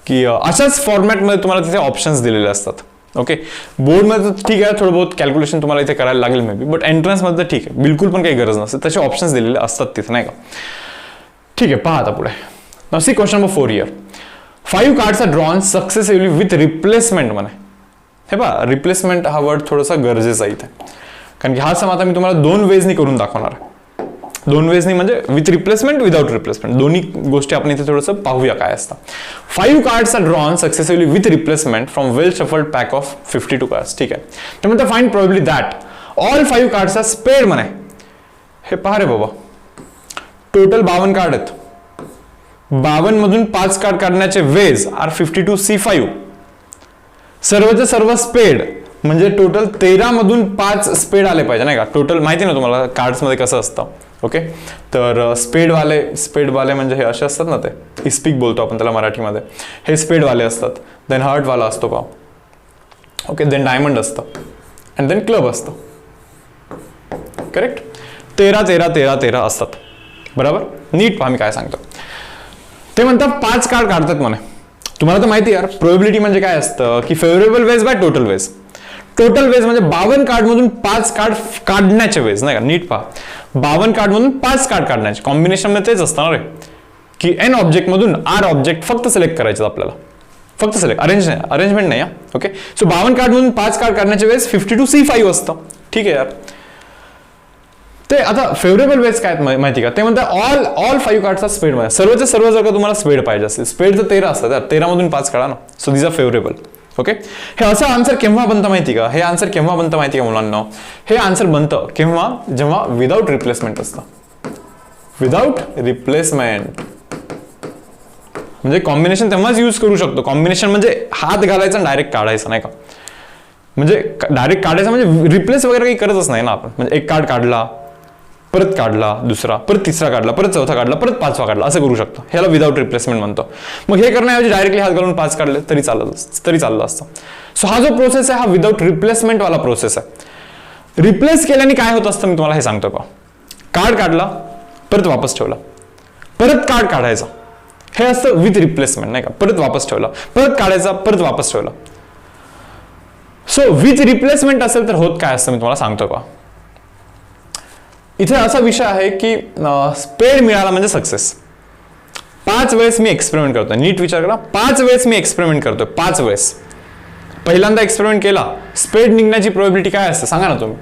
की अशाच फॉर्मॅटमध्ये तुम्हाला तिथे ऑप्शन्स दिलेले असतात. ओके, बोर्डमध्ये ठीक आहे थोडं बहुत कॅल्क्युलेशन तुम्हाला इथे करायला लागेल मे बी, बट एंट्रन्समध्ये ठीक आहे, बिलकुल पण काही गरज नसते, तसे ऑप्शन्स दिलेले असतात तिथे, नाही का. ठीक आहे, पहा आता पुढे. Now see question number 4 here. 5 cards are drawn successively with replacement म्हणे. हे पहा, रिप्लेसमेंट हा वर्ड थोडासा गरजेचा इथे, कारण की हा सम आता मी तुम्हाला 2 वेजनी करून दाखवणार. 2 वेजनी म्हणजे विथ रिप्लेसमेंट, विदाउट रिप्लेसमेंट, दोन्ही गोष्टी आपण इथे थोडंसं पाहूया काय असतं. 5 cards are drawn successively with replacement from well shuffled pack of 52 cards. ठीक आहे, तर म्हणतात find probability that all 5 cards are spade म्हणे. हे पहा रे बाबा, टोटल 52 कार्ड आहेत. 52 मधून 5 कार्ड काढण्याचे वेज आर 52C5. सर्वचे सर्व स्पेड म्हणजे टोटल 13 मधून 5 स्पेड आले पाहिजे, नाही का. टोटल माहिती ना तुम्हाला कार्ड्समध्ये कसं असतं. ओके, तर स्पेडवाले म्हणजे हे असे असतात ना, ते इस्पिक बोलतो आपण त्याला मराठीमध्ये. हे स्पेडवाले असतात. देन हार्टवाला असतो पहा. ओके, देन डायमंड असतं अँड देन क्लब असतं. करेक्ट, 13 असतात. बरोबर, नीट पहा मी काय सांगतो. ते म्हणतात 5 कार्ड काढतात म्हणे. तुम्हाला तर माहिती यार, प्रोबॅबिलिटी म्हणजे काय असतं की favourable ways by total ways. Total ways म्हणजे 52 कार्ड मधून 5 कार्ड काढण्याचे वेज, नाही का. नीट पहा, 52 कार्ड मधून 5 कार्ड काढण्याचे कॉम्बिनेशन मध्ये तेच असतं रे की एन ऑब्जेक्ट मधून आर ऑब्जेक्ट फक्त सिलेक्ट करायचे आपल्याला, फक्त सिलेक्ट, अरेंजमेंट नाही. ओके, सो 52 कार्ड मधून 5 कार्ड काढण्याचे वेज 52C5 असतं. ठीक आहे यार. ते आता फेवरेबल वेज काय माहिती का, ते म्हणतात ऑल 5 कार्ड्सचा स्पेड मध्ये, सर्वचे सर्व जर का तुम्हाला स्पेड पाहिजे असेल, स्पेड तर 13 असतात यार, 13 मधून 5 काढा ना. So this are favourable. Okay, हे असं आन्सर केव्हा बनतं माहिती का, हे आन्सर केव्हा बनतं माहिती का मुलांना, हे आन्सर बनतं केव्हा, जेव्हा विदाउट रिप्लेसमेंट असतं. विदाउट रिप्लेसमेंट म्हणजे कॉम्बिनेशन तेव्हाच यूज करू शकतो. कॉम्बिनेशन म्हणजे हात घालायचा आणि डायरेक्ट काढायचं, नाही का. म्हणजे डायरेक्ट काढायचं म्हणजे रिप्लेस वगैरे काही करतच नाही ना आपण. म्हणजे एक कार्ड काढला, परत काढला दुसरा, परत तिसरा काढला, परत चौथा काढला, परत 5वा काढला, असं करू शकतो. ह्याला विदाउट रिप्लेसमेंट म्हणतो. मग हे करण्याऐवजी डायरेक्टली हात घालून 5 काढले तरी चाललं असतं. सो हा जो प्रोसेस आहे हा विदाउट रिप्लेसमेंट वाला प्रोसेस आहे. रिप्लेस केल्याने काय होत असतं मी तुम्हाला हे सांगतो का. कार्ड काढला, परत वापस ठेवला, परत कार्ड काढायचा, हे असतं विथ रिप्लेसमेंट, नाही का. परत वापस ठेवला, परत काढायचा, परत वापस ठेवला. सो विथ रिप्लेसमेंट असेल तर होत काय असतं मी तुम्हाला सांगतो का. इथे असा विषय आहे की स्पेड मिळाला म्हणजे सक्सेस. 5 वेळेस मी एक्सपेरिमेंट करतोय, नीट विचार करा. 5 वेळेस मी एक्सपेरिमेंट करतोय, 5 वेळेस. पहिल्यांदा एक्सपेरिमेंट केला, स्पेड निघण्याची प्रोबॅबिलिटी काय असते सांगा ना तुम्ही.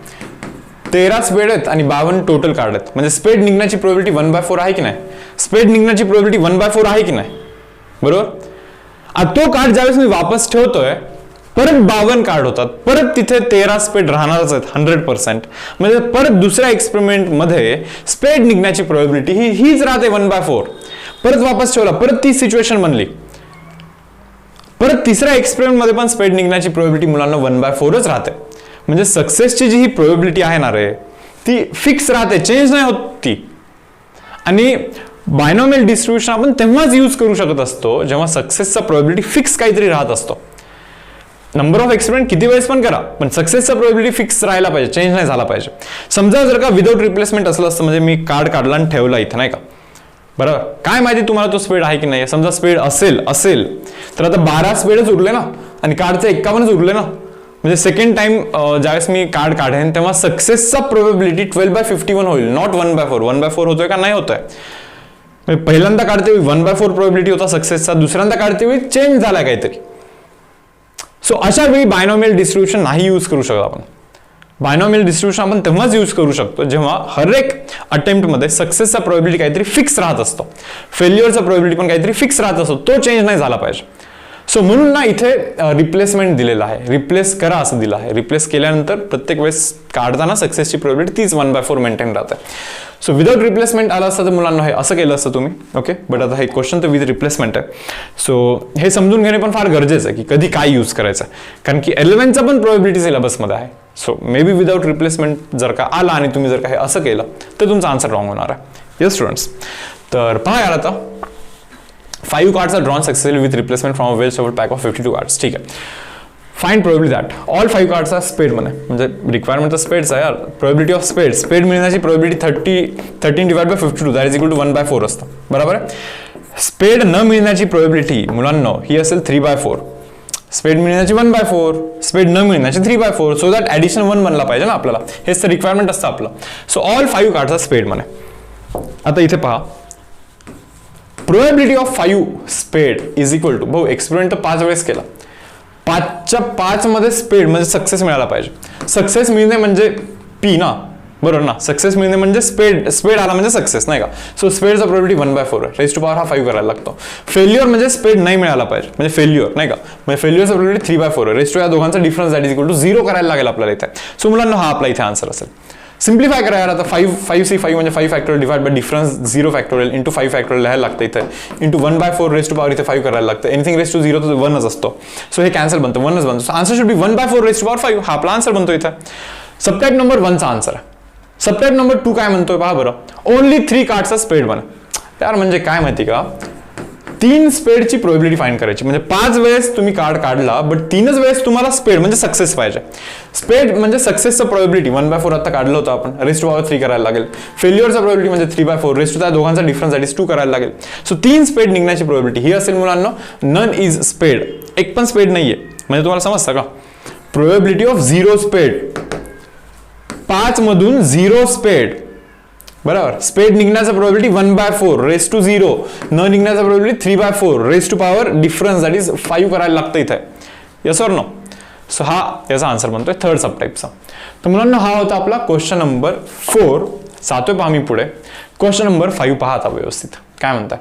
13 स्पेड आहेत आणि 52 टोटल कार्ड आहेत, म्हणजे स्पेड निघण्याची प्रोबॅबिलिटी 1/4 आहे की नाही. स्पेड निघण्याची प्रोबॅबिलिटी 1/4 आहे की नाही, बरोबर. आता तो कार्ड ज्यावेळेस मी वापस ठेवतोय, परत 52 कार्ड होतात, परत तिथे 13 स्पेड राहणारच आहेत 100%. म्हणजे परत दुसऱ्या एक्सपेरिमेंट मध्ये स्पेड निघण्याची प्रोबॅबिलिटी हीच राहते 1/4. परत वापस ठेवला, परत ती सिच्युएशन बनली. परत तिसऱ्या एक्सपेरिमेंट मध्ये पण स्पेड निघण्याची प्रोबॅबिलिटी मुलांना 1/4च राहते. म्हणजे सक्सेसची जी ही प्रोबॅबिलिटी आहे ना रे, ती फिक्स राहते, चेंज नाही होत ती. आणि बायनॉमियल डिस्ट्रीब्युशन आपण तेव्हाच यूज करू शकत असतो जेव्हा सक्सेसचा प्रोबॅबिलिटी फिक्स काहीतरी राहत असतो. नंबर ऑफ एक्सपेरिमेंट किती वेळेस पण करा, पण सक्सेसचा प्रोबॅबिलिटी फिक्स राहायला पाहिजे, चेंज नाही झाला पाहिजे. समजा जर का विदाउट रिप्लेसमेंट असलं असतं, म्हणजे मी कार्ड काढला आणि ठेवला इथे, नाही का. बरोबर, काय माहिती तुम्हाला तो स्पेड आहे की नाही. समजा स्पेड असेल तर आता 12 स्पेडच उरले ना, आणि कार्डचे 51च उरले ना. म्हणजे सेकंड टाइम ज्यावेळेस मी कार्ड काढेन तेव्हा सक्सेसचा प्रोबॅबिलिटी 12/51 होईल, नॉट 1/4. 1/4 होतोय का नाही होतोय. पहिल्यांदा काढते वेळी 1/4 प्रोबॅबिलिटी होता सक्सेसचा, दुसऱ्यांदा काढते वेळी चेंज झाला काहीतरी. सो अशा वेळी बायनॉमियल डिस्ट्रीब्युशन नाही यूज करू शकत आपण. बायनॉमियल डिस्ट्रीब्युशन आपण तेव्हाच यूज करू शकतो जेव्हा हर एक अटेम्प्टमध्ये सक्सेसचा प्रोबॅबिलिटी काहीतरी फिक्स राहत असतो, फेल्युअरचा प्रोबॅबिलिटी पण काहीतरी फिक्स राहत असतो, तो चेंज नाही झाला पाहिजे. सो म्हणून ना इथे रिप्लेसमेंट दिलेला आहे, रिप्लेस करा असं दिलं आहे. रिप्लेस केल्यानंतर प्रत्येक वेळेस काढताना सक्सेसची प्रोबॅबिलिटी तीच 1/4 मेंटेन राहते. सो विदाउट रिप्लेसमेंट आलं असतं तर मुलांना हे असं केलं असतं तुम्ही. ओके, बट आता हे क्वेश्चन तर विथ रिप्लेसमेंट आहे. सो हे समजून घेणे पण फार गरजेचं आहे की कधी काय यूज करायचं आहे, कारण की 11चा पण प्रोबॅबिलिटी सिलेबसमध्ये आहे. So may be without replacement जर का आला आणि तुम्ही जर का हे असं केलं तर तुमचा आन्सर रॉंग होणार आहे. येस स्टुडंट्स, तर पहा यार आता 5 cards are drawn successfully with replacement from a well shuffled pack of 52 cards. ठीक आहे, find probability that all 5 cards are spade म्हणे, म्हणजे रिक्वायरमेंट तर स्पेड्स आहे यार. प्रोबॅबिलिटी ऑफ स्पेड मिळण्याची probability 13 divide by 52 that is equal to 1/4 असतं, बरोबर आहे. स्पेड न मिळण्याची प्रोबॅबिलिटी मुलांना ही असेल 3/4. स्पेड मिळण्याची 1/4, स्पेड न मिळण्याची 3/4. सो दॅट ॲडिशन 1 बनला पाहिजे ना आपल्याला, हेच तर रिक्वायरमेंट असतं आपलं. So all 5 cards are spade म्हणे. आता इथे पहा, प्रोबॅबिलिटी ऑफ 5 स्पेड इज इक्वल टू, भाऊ एक्सपेरिमेंट तर 5 वेळेस केला, 5च्या 5 मध्ये स्पेड म्हणजे सक्सेस मिळाला पाहिजे. सक्सेस मिळणे म्हणजे पी ना, बरोबर ना. सक्सेस मिळणे म्हणजे स्पेड आला म्हणजे सक्सेस, नाही का. सो स्पेडचा प्रोबॅबिलिटी 1/4 आहे. रेज टू पॉवर हा 5 करायला लागतो. फेल्युअर म्हणजे स्पेड नाही मिळाला पाहिजे म्हणजे फेल्युअर, नाही का. म्हणजे फेल्युअरचा प्रोबॅबिलिटी 3/4 आहे. रेज टू या दोघांचा difference that is equal to 0 करायला लागेल आपल्याला इथे. सो मुलांना हा आपला इथे आन्सर असेल. सिम्प्लिफाय करा यार आता. 5 म्हणजे 5 factorial divide by difference 0 factorial into 5 factorial लिहायला लागतं इथे, इंटू 1/4 रेज टू पॉवर इथे 5 करायला लागतं. एनिथिंग रेज टू 0 तर 1च असतो. सो हे कॅन्सल बनतं, 1च बनतो. So answer should be 1/4 raise to power 5. हा आपला आन्सर बनतो इथे. सबटाइप नंबर 1चा आन्सर आहे. सबटाइप नंबर 2 काय म्हणतोय पहा बरं, ओनली 3 कार्ड्सचा स्पेड बना. यार म्हणजे काय माहिती का, 3 स्पेडची प्रोबॅबिलिटी फाइंड करायची. म्हणजे 5 वेळेस तुम्ही कार्ड काढला बट 3च वेळेस तुम्हाला स्पेड म्हणजे सक्सेस पाहिजे. स्पेड म्हणजे सक्सेसचं प्रोबॅबिलिटी 1/4 आता काढलं होतं आपण, रेज टू पॉवर 3 करायला लागेल. फेल्युअरचा प्रोबॅबिलिटी म्हणजे 3/4 रेज टू त्या दोघांचा डिफरन्स दॅट इज 2 करायला लागेल. सो 3 स्पेड निघण्याची प्रोबॅबिलिटी ही असेल मुलांना नन इज स्पेड. एक पण स्पेड नाहीये म्हणजे तुम्हाला समजतं का. प्रोबॅबिलिटी ऑफ 0 स्पेड, 5 मधून 0 स्पेड, बरोबर. स्पेड निघण्याचा प्रोबॅबिलिटी 1/4 रेज टू 0, न निघण्याचा probability 3/4 raise to power difference that is 5 करायला लागतं इथे. Yes or no. सो हा याचा आन्सर बनतोय थर्ड सब टाइपचा. तर मुलांना हा होता आपला क्वेश्चन नंबर 4. जातोय पहा मी पुढे. क्वेश्चन नंबर 5 पहा आता व्यवस्थित काय म्हणताय.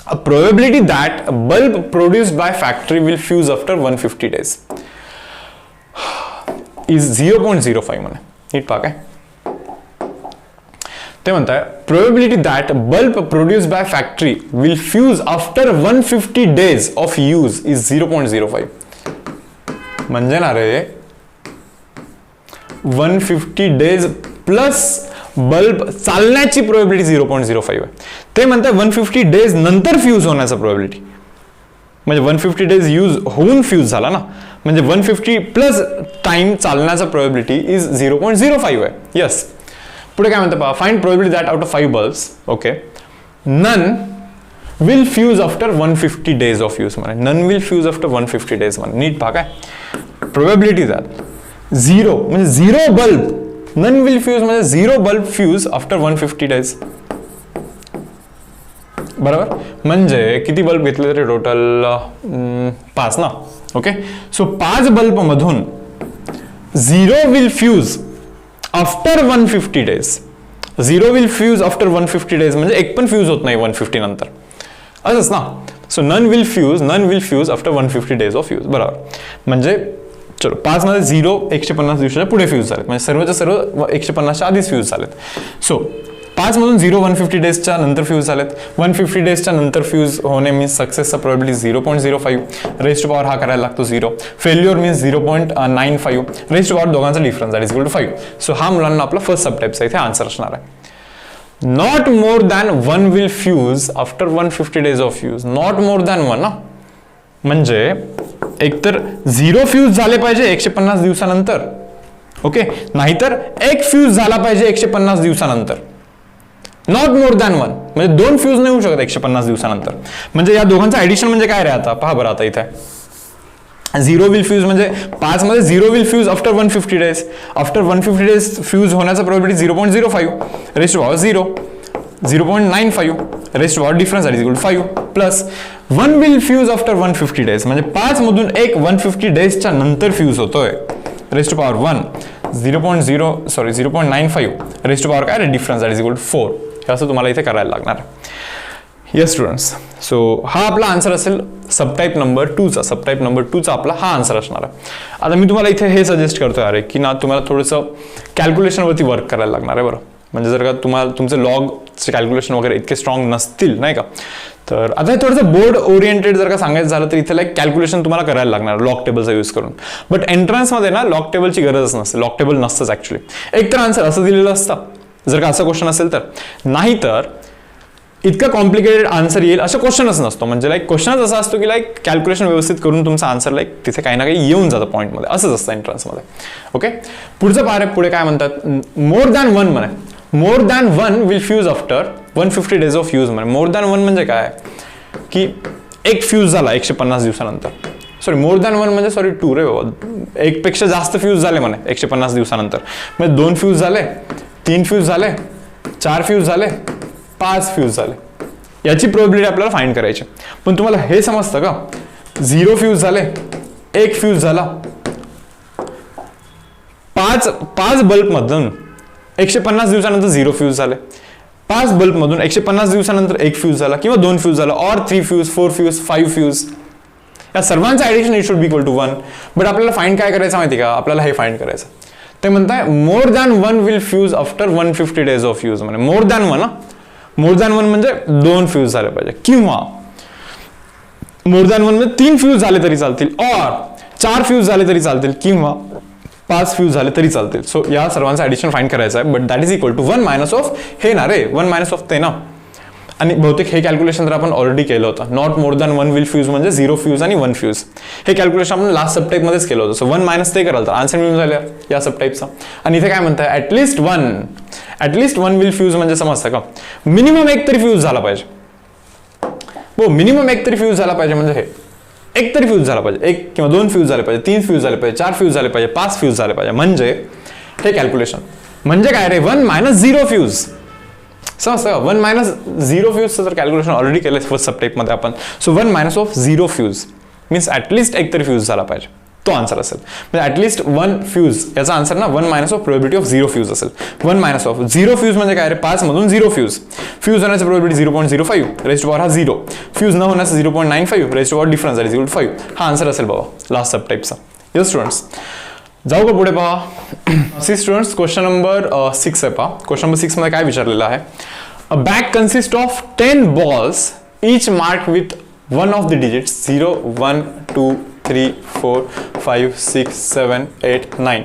A probability that a bulb produced by factory will fuse after 150 days is 0.05 म्हणे. नीट पहा काय ते म्हणताय. Probability that bulb produced by factory will fuse after 150 days of use is 0.05. म्हणजे ना रे 150 days प्लस बल्ब चालण्याची प्रोबॅबिलिटी 0.05 आहे. ते म्हणतात 150 days नंतर फ्यूज होण्याचा प्रोबॅबिलिटी, म्हणजे 150 days यूज होऊन फ्यूज झाला ना, म्हणजे 150 प्लस टाइम चालण्याचा प्रोबॅबिलिटी इज 0.05 आहे. यस. पुढे काय म्हणतं पहा. Find probability that out of 5 bulbs okay none will fuse after 150 days of use म्हणे. None will fuse after 150 days म्हणे. नीट पहा काय. प्रोबॅबिलिटी दॅट 0 म्हणजे 0 बल्ब, नन विल फ्यूज म्हणजे 0 बल्ब फ्यूज आफ्टर 150 days, बरोबर. म्हणजे किती बल्ब घेतले तरी टोटल 5 ना. ओके. सो 5 बल्ब मधून 0 will fuse after 150 days. 0 will fuse after 150 days म्हणजे एक पण फ्यूज होत नाही 150 नंतर, असंच ना. So none will fuse after 150 days of use, बरोबर. म्हणजे चलो 5 मध्ये 0 150 दिवसाच्या पुढे फ्यूज झालेत, म्हणजे सर्वच्या सर्व 150च्या आधीच फ्यूज झालेत. सो 5 मधून 0 150 daysच्या नंतर फ्यूज झालेत. 150 daysच्या नंतर फ्यूज होणे मीन्स सक्सेसचा प्रोबॅबिलिटी 0.05 रेज टू पॉवर हा करायला लागतो 0. Failure means 0.95 raise to power दोघांचा difference that is equal to 5. So हा मुलांना आपला फर्स्ट सब टाइपचा इथे आन्सर असणार आहे. Not more than 1 will fuse after 150 days of use. Not more than 1 ना, म्हणजे एकतर 0 फ्यूज झाले पाहिजे 150 दिवसानंतर, ओके, नाहीतर एक फ्यूज झाला पाहिजे 150 दिवसानंतर. नॉट मोर दॅन 1 म्हणजे 2 फ्यूज नाही होऊ शकत 150 दिवसानंतर. म्हणजे या दोघांचं ऍडिशन म्हणजे काय रे. आता पहा बरं. आता इथे 0 विल फ्यूज म्हणजे 5 मध्ये 0 will fuse after 150 days. After 150 days fuse होण्याचा probability 0.05 raise to power 0. 0.95 rest power difference that is equal to 5 plus 1 will fuse after 150 days, म्हणजे 5 मधून एक 150 डेजच्या नंतर फ्यूज होतोय रेस्ट पॉवर 0.95 रेस्ट पॉवर काय difference that is equal to 4. हे असं तुम्हाला इथे करायला लागणार. येस स्टुडंट्स, सो हा आपला आन्सर असेल सबटाईप नंबर 2चा. सबटाईप नंबर 2चा आपला हा आन्सर असणार आहे. आता मी तुम्हाला इथे हे सजेस्ट करतोय अरे की ना तुम्हाला थोडंसं कॅल्क्युलेशनवरती वर्क करायला लागणार आहे बरं. म्हणजे जर का तुम्हाला तुमचे लॉगचे कॅल्क्युलेशन वगैरे इतके स्ट्रॉंग नसतील नाही का, तर आता हे थोडंसं बोर्ड ओरिएंटेड जर का सांगायचं झालं तर इथे लाईक कॅल्क्युलेशन तुम्हाला करायला लागणार लॉग टेबलचा यूज करून. बट एंट्रन्समध्ये ना लॉग टेबलची गरजच नसते, लॉग टेबल नसतंच ॲक्च्युली. एक तर आन्सर असं दिलेलं असतं जर का असा क्वेश्चन असेल तर, नाही तर इतका कॉम्प्लिकेटेड आन्सर येईल असं क्वेश्चनच नसतो. म्हणजे लाईक क्वेश्चनच असा असतो की लाईक कॅल्क्युलेशन व्यवस्थित करून तुमचा आन्सर लाईक तिथे काही ना काही येऊन जातं पॉईंटमध्ये, असंच असतं एंट्रन्समध्ये. ओके, पुढचं पाहरे पुढे काय म्हणतात, मोर दॅन 1 म्हणे. More than 1 will fuse after 150 days of use म्हणे. मोर दॅन 1 म्हणजे काय की एक फ्यूज झाला 150 दिवसानंतर. सॉरी, मोर दॅन 1 म्हणजे सॉरी 2 रे बाबा, एकपेक्षा जास्त फ्यूज झाले म्हणे 150 दिवसानंतर. म्हणजे 2 फ्यूज झाले, 3 फ्यूज झाले, 4 फ्यूज झाले, 5 फ्यूज झाले. याची प्रोबॅबिलिटी आपल्याला फाइंड करायची. पण तुम्हाला हे समजतं का, 0 फ्यूज झाले, 1 फ्यूज झाला, 5 बल्बमधून 150 दिवसानंतर 0 फ्यूज झाले, 5 बल्बमधून 150 दिवसानंतर 1 फ्यूज झाला किंवा 2 फ्यूज झाला, और 3 फ्यूज, 4 फ्यूज, 5 फ्यूज, या सर्वांचं addition it should be equal to 1. But आपल्याला फाइंड काय करायचं माहिती का, आपल्याला हे फाइंड करायचं. ते म्हणताय मोर than 1 will fuse after 150 days of use. म्हणजे मोर दॅन 1, मोर दॅन 1 म्हणजे 2 फ्यूज झाले पाहिजे, किंवा मोर दॅन 1 म्हणजे 3 फ्यूज झाले तरी चालतील, और 4 फ्यूज झाले तरी चालतील, किंवा 5 फ्यूज झाले तरी चालतील. सो या सर्वांचं ऍडिशन फाइंड करायचं आहे. But that is equal to 1 minus of हे ना रे, 1 मायनस ऑफ ते ना. आणि बहुतेक हे कॅल्क्युलेशन तर आपण ऑलरेडी केलं होतं. Not more than 1 will fuse म्हणजे 0 फ्यूज आणि 1 फ्यूज. हे कॅल्क्युलेशन आपण लास्ट सबटाईप मध्येच केलं होतं. सो 1 मायनस ते कराल तर आन्सर मिळून झालं या सबटाईपचा. आणि इथे काय म्हणताय, ऍटलिस्ट वन विल फ्यूज म्हणजे समजतं का, मिनिमम एक तरी फ्यूज झाला पाहिजे. हो, मिनिमम एक तरी फ्यूज झाला पाहिजे म्हणजे हे एक तरी फ्यूज झाला पाहिजे, 1 किंवा 2 फ्यूज झाले पाहिजे, 3 फ्यूज झाले पाहिजे, 4 फ्यूज झाले पाहिजे, 5 फ्यूज झाले पाहिजे. म्हणजे हे कॅल्क्युलेशन म्हणजे काय रे, 1 मायनस 0 फ्यूज. समजतं का, 1 मायनस 0 फ्यूजचं जर कॅल्क्युलेशन ऑलरेडी केलं फर्स्ट सबटाईपमध्ये आपण. So 1 minus of 0 fuse means at least एक तरी फ्यूज झाला पाहिजे, तो आन्सर असेल. म्हणजे ऍटलिस्ट 1 फ्यूज याचा आन्सर ना 1 minus of probability of 0 fuse असेल. 1 मायनस ऑफ 0 फ्यूज म्हणजे काय रे, 5 मधून 0 फ्यूज. फ्यूज होण्याची प्रोबॅबिलिटी 0.05 रेस्ट पॉवर हा 0. फ्यूज न होण्याचं 0.95 rest power difference that is equal to 5. हा आन्सर असेल बाबा लास्ट सबटाईपचा. येस स्टुडंट्स, जाऊ का पुढे पहा. सी स्टुडंट्स, क्वेश्चन नंबर 6 आहे पहा. क्वेश्चन नंबर 6 मध्ये काय विचारलेलं आहे, a bag consist of 10 balls each marked with one of the digits 0, 1, 2, 3, 4, 5, 6, 7, 8, 9.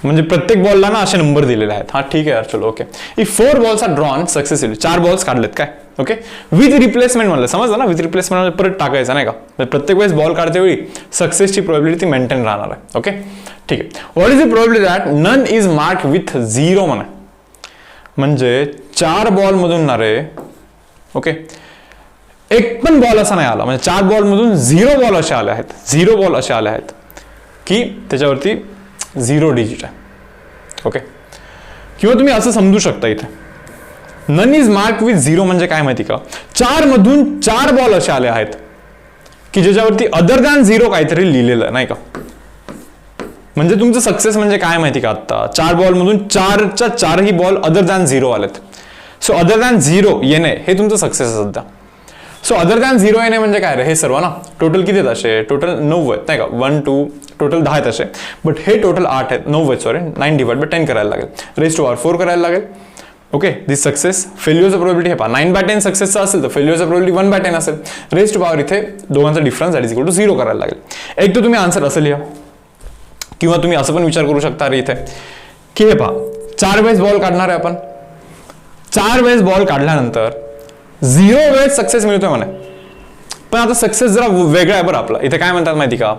म्हणजे प्रत्येक बॉलला ना असे नंबर दिलेले आहेत. हा ठीक आहे यार, चलो okay. If 4 balls are drawn successfully, 4 balls काढलेत काय, ओके, विथ रिप्लेसमेंट म्हणलं, समजलं ना, विथ रिप्लेसमेंट म्हणजे परत टाकायचं नाही का. प्रत्येक वेळेस बॉल काढते वेळी सक्सेसची प्रोबॅबिलिटी मेंटेन राहणार आहे. ओके, ठीक आहे. What is the probability that none is marked with 0 म्हणा. म्हणजे 4 बॉल मधून ना रे, ओके, एक पण बॉल असा नाही आला. म्हणजे 4 बॉल मधून 0 बॉल असे आले आहेत, 0 बॉल असे आले आहेत की त्याच्यावरती 0 डिजिट आहे. ओके, किंवा तुम्ही असं समजू शकता इथे नन इज मार्क विथ 0 म्हणजे काय माहिती का, 4 मधून 4 बॉल असे आले आहेत की ज्याच्यावरती अदर दॅन 0 काहीतरी लिहिलेलं आहे नाही का. म्हणजे तुमचं सक्सेस म्हणजे काय माहिती का, आता 4 बॉल मधून 4च्या 4ही बॉल अदर दॅन 0 आलेत. सो अदर दॅन 0 येणे हे तुमचं सक्सेस आहे सध्या. सो अदर दॅन 0 येणे म्हणजे काय रे, हे सर्व ना टोटल किती आहेत असे, टोटल 9 आहेत नाही का, 1 2 टोटल 10 आहेत असे. बट हे टोटल 8 आहेत, 9 आहेत सॉरी, 9 डिवाइड बाय 10 करायला लागेल, रेस्ट टू पॉवर 4 करायला लागेल. ओके, दिस सक्सेस. फेल्युअरचं प्रोबॅबिलिटी हे पहा 9/10 सक्सेसचं असेल तर फेल्युअरचं प्रोबॅबिलिटी 1/10 असेल. रेस्ट टू पॉवर इथे दोघांचा difference that is equal to 0 करायला लागेल. एक तर तुम्ही आन्सर असं लिहा, किंवा तुम्ही असं पण विचार करू शकता रे इथे की हे पहा 4 वेळेस बॉल काढणार आहे आपण, 4 वेळेस बॉल काढल्यानंतर 0 वेळेस सक्सेस मिळतोय म्हणे. पण आता सक्सेस जरा वेगळा आहे बरं आपला. इथे काय म्हणतात माहिती का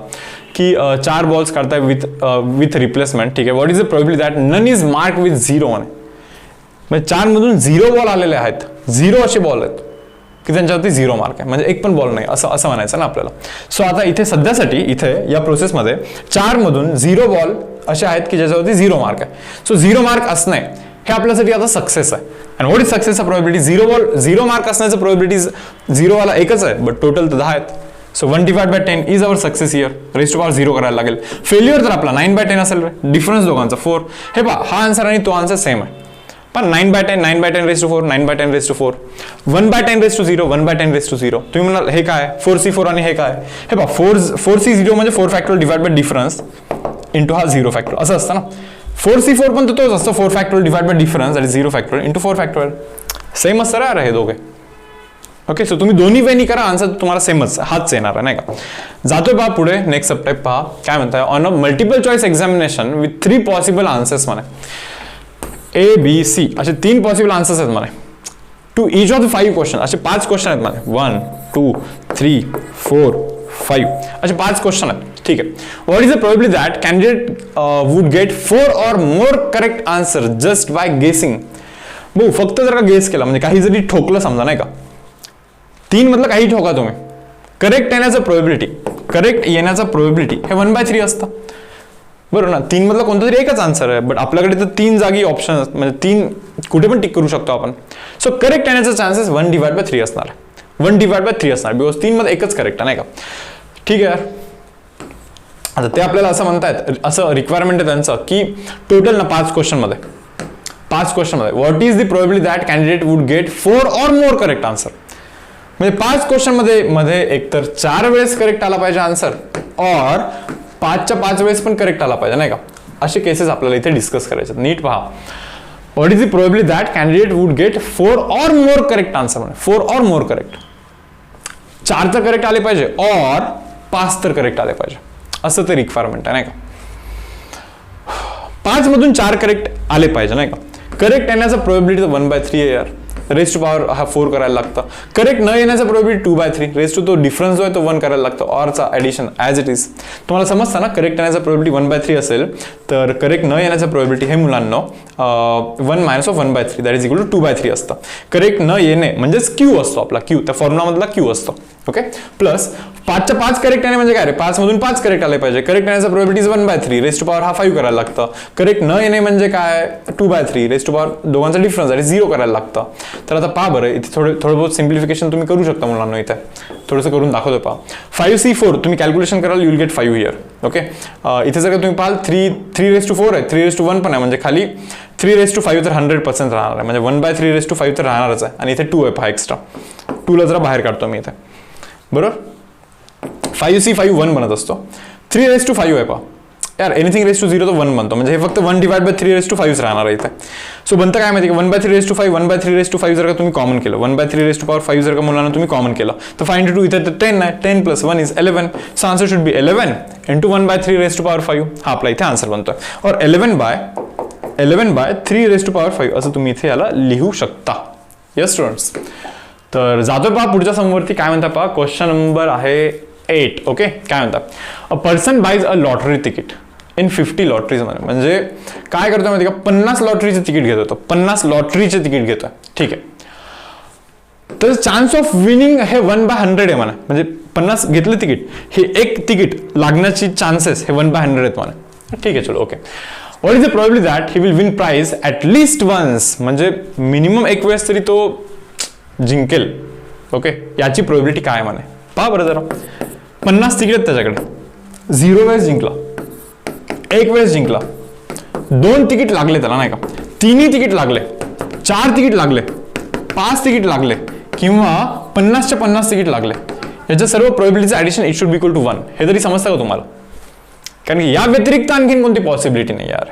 की 4 बॉल्स काढताय विथ रिप्लेसमेंट, ठीक आहे. What is the probability that none is mark with 0 म्हणे. म्हणजे 4 मधून 0 बॉल आलेले आहेत, 0 असे बॉल आहेत की त्यांच्यावरती 0 मार्क आहे, म्हणजे एक पण बॉल नाही असं म्हणायचं ना आपल्याला. सो आता इथे सध्यासाठी इथे या प्रोसेसमध्ये 4 मधून 0 बॉल असे आहेत की ज्याच्यावरती 0 मार्क आहे. सो 0 मार्क असणे हे आपल्यासाठी आता सक्सेस आहे. आणि what is success probability? Zero mark असण्याचं प्रोबॅबिलिटी झिरोवाला एकच आहे, बट टोटल तर 10 आहेत. So 1/10 is our success year. Raise to power 0 करायला लागेल. फेल्युअर तर आपला 9/10 असेल. डिफरन्स दोघांचा 4. हे पहा, हा आन्सर आणि तो आन्सर सेम आहे. पण 9/10 raise to 4, 9/10 raise to 4, 1/10 raise to 0, 1/10 raise to 0. तुम्ही म्हणाल हे काय 4C4 आणि हे काय? हे पहा 4C0 म्हणजे 4 factorial divide by difference into हा 0 फॅक्टोरियल असं असतं ना. 4C4 पण तोच असतो 4 factorial divide by difference that is 0 factorial into 4 factorial. Same असतं रे हे दोघे. ओके, सो तुम्ही दोन्ही वेनी करा, आन्सर तुम्हाला सेमच हाच येणार आहे नाही का. जातोय पहा पुढे. नेक्स्ट सबटाईप पहा काय म्हणताय. On a multiple choice examination with 3 possible answers म्हणे. ABC असे 3 पॉसिबल आन्सर्स आहेत म्हणे. To each of the 5 question. असे 5 क्वेश्चन आहेत म्हणे. 1 2 3 4 5 असे 5 क्वेश्चन आहेत. ठीक आहे. What is the probability that candidate would get 4 or more correct answer just by गेसिंग. भाऊ फक्त जर का गेस केला म्हणजे काही जरी ठोकलं समजा नाही का, 3 मधलं काही ठोका तुम्ही, करेक्ट येण्याचं प्रोबॅबिलिटी हे 1/3 असतं. बरोबर ना. 3 मधला कोणता तरी एकच आन्सर आहे, बट आपल्याकडे तर 3 जागी ऑप्शन म्हणजे 3 कुठे पण टिक करू शकतो आपण. सो करेक्ट येण्याचा चान्सेस 1/3 असणार आहे. 1/3 असणार बिकॉज 3 मध्ये एकच करेक्ट आहे नाही का. ठीक आहे. आता ते आपल्याला असं म्हणतायत, असं रिक्वायरमेंट आहे त्यांचं की टोटल ना 5 क्वेश्चन मध्ये what is the probability that candidate would get 4 or more correct answer. म्हणजे 5 क्वेश्चन मध्ये एकतर 4 वेळेस करेक्ट आला पाहिजे आन्सर, और 5च्या 5 वेळेस पण करेक्ट आला पाहिजे नाही का. असे केसेस आपल्याला इथे डिस्कस करायचे. नीट पहा. What is the probability that candidate would get 4 or more correct answer. 4 or more correct. 4 तर करेक्ट आले पाहिजे और 5 तर करेक्ट आले पाहिजे, असं ते रिक्वायरमेंट आहे नाही का. 5 मधून 4 करेक्ट आले पाहिजे नाही का. करेक्ट येण्याचा प्रोबॅबिलिटी 1/3 आहे यार. रेज टू पॉवर हा 4 करायला लागतं. करेक्ट न येण्याचा प्रोबॅबिलिटी 2/3. रेज टू तो डिफरन्स जो आहे तो 1 करायला लागतो. ऑरचा ॲडिशन ॲज इट इज. तुम्हाला समजतं ना, करेक्ट येण्याचा प्रोबॅबिलिटी 1/3 असेल तर करेक्ट न येण्याचा प्रोबॅबिलिटी हे मुलांना 1 - 1/3 दॅट इज इक्वल टू 2/3 असतं. करेक्ट न येणे म्हणजेच क्यू असतो आपला, क्यू त्या फॉर्म्युलामधला क्यू असतो. ओके, प्लस 5च्या 5 करेक्ट येणे म्हणजे काय रे, 5 मधून 5 करेक्ट आले पाहिजे. करेक्ट येण्याचा प्रोबॅबिलिटी 1/3. रेज टू पॉवर हा 5 करायला लागतं. करेक्ट न येणे म्हणजे काय 2/3. रेज टू पॉवर दोघांचा डिफरन्स आहे 0 करायला लागतं. तर आता पहा बरं, इथे थोडं बहुत सिम्प्लिफिकेशन तुम्ही करू शकता मुलांना. इथे थोडंसं करून दाखवतो पहा. 5C4 तुम्ही कॅल्क्युलेशन कराल, you will gate 5 here. Okay, इथे जर का तुम्ही पाहाल 3 आहे, 3 पण आहे, म्हणजे खाली 3 तर 100% राहणार आहे. म्हणजे 1/3 तर राहणारच आहे. आणि इथे 2 आहे पहा एक्स्ट्रा. 2ला जरा बाहेर काढतो मी इथे. बरोबर. 5C5 1 बनत असतो. 3 आहे पहा यार. एनिथिंग रेज टू 0 तो 1 बनतो. म्हणजे हे फक्त 1/3 राहणार आहे इथे. सो बनतं काय माहिती का, 1/3 जर का तुम्ही कॉमन केलं, 1/3 जर का मुलांना तुम्ही कॉमन केलं तर 5 × 2 इथे 10 आहे. 10 + 1 इज 11. सो आन्सर शुड बी 11 × 1/3 हा आपला इथे आन्सर बनतोय. और 11/3 असं तुम्ही इथे याला लिहू शकता. Yes students. तर जातोय पहा पुढच्या समोरती. काय म्हणता पहा, क्वेश्चन नंबर आहे 8. ओके, काय म्हणतात, a person boys a lottery ticket in 50 lotteries मध्ये. म्हणजे काय करतोय माहिती का, 50 लॉटरीचे तिकीट घेत होतो. 50 लॉटरीचे तिकीट घेतोय. ठीक आहे. तर चान्स ऑफ विनिंग हे 1/100 आहे म्हणा. म्हणजे 50 घेतलं तिकीट, हे एक तिकीट लागण्याची चान्सेस हे 1/100 आहेत म्हणा. ठीक आहे, चलो. Okay, what is the probability that he will win prize at least once. म्हणजे मिनिमम एक वेळेस तरी तो जिंकेल. ओके, याची प्रोबॅबिलिटी काय म्हणे पहा बरं जरा. 50 तिकीट आहेत त्याच्याकडे. 0 वेळेस जिंकला, 1 वेळेस जिंकला, 2 तिकीट लागले त्याला नाही का, 3 तिकीट लागले, 4 तिकीट लागले, 5 तिकीट लागले, किंवा 50च्या 50 तिकीट लागले. याच्या सर्व प्रोबॅबिलिटीचं addition it should be equal to 1. हे तरी समजतं का तुम्हाला? कारण की या व्यतिरिक्त आणखीन कोणती पॉसिबिलिटी नाही यार.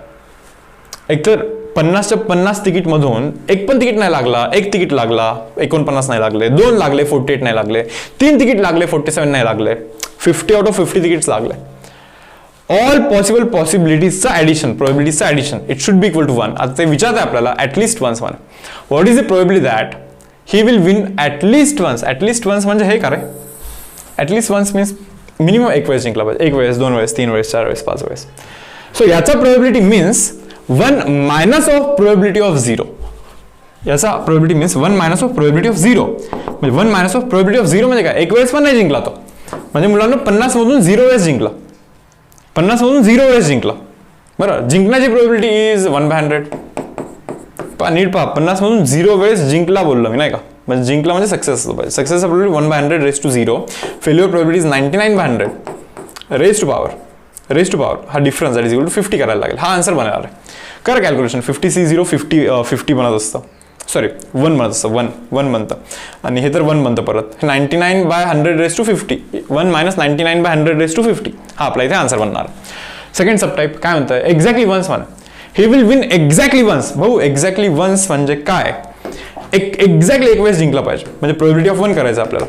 एकतर 50च्या 50 तिकीट मधून एक पण तिकीट नाही लागला, 1 तिकीट लागला, 49 नाही लागले, 2 लागले, 48 नाही लागले, 3 तिकीट लागले, 47 नाही लागले, 50 आउट ऑफ 50 तिकीट्स लागले. ऑल पॉसिबल पॉसिबिलिटीजचं ऍडिशन, प्रोबॅबिलिटीजचं addition it should be equal to 1. आता ते विचारत आहे आपल्याला ऍटलिस्ट वन्स म्हणा. What is the probability that he will win at least once. At least once म्हणजे हे का रे, ऍटलिस्ट वन्स मीन्स मिनिमम 1 वेळेस जिंकला पाहिजे. 1 वेळेस, 2 वेळेस, 3 वेळेस, 4 वेळेस, 5 वेळेस. सो याचा probability means 1 minus of probability of 0. याचा probability means 1 minus of probability of 0. म्हणजे 1 मायनस ऑफ प्रोबॅबिलिटी ऑफ 0 म्हणजे काय, 1 वेळेस पण नाही जिंकला तो. म्हणजे मुलांना 50 मधून 0 वेळेस जिंकला, 50 मधून 0 वेळेस जिंकला. बरं, जिंकण्याची प्रोबॅबिलिटी इज 1/100. नीट पहा, 50 मधून 0 वेळेस जिंकला बोललो मी, नाही का? म्हणजे जिंकला म्हणजे सक्सेस असलं पाहिजे. Success probability 1/100 raise to 0. Failure probability 99/100 raise to power हा difference that is equal to 50 करायला लागेल. हा आन्सर बनणार आहे. करा कॅल्क्युलेशन. 50C0 50 बनत असतं, सॉरी 1 बनत असतं, 1 बनतं आणि हे तर 1 बनतं परत. 99/100 raise to 50, 1 minus 99/100 raise to 50. हा आपला इथे आन्सर बनणार. सेकंड सब टाईप काय म्हणतं? एक्झॅक्टली वन्स म्हणा. He will win exactly once. भाऊ एक्झॅक्टली वन्स म्हणजे काय? एक्झॅक्टली एक वेळेस जिंकला पाहिजे, म्हणजे प्रोबेबिलिटी ऑफ 1 करायचं आपल्याला.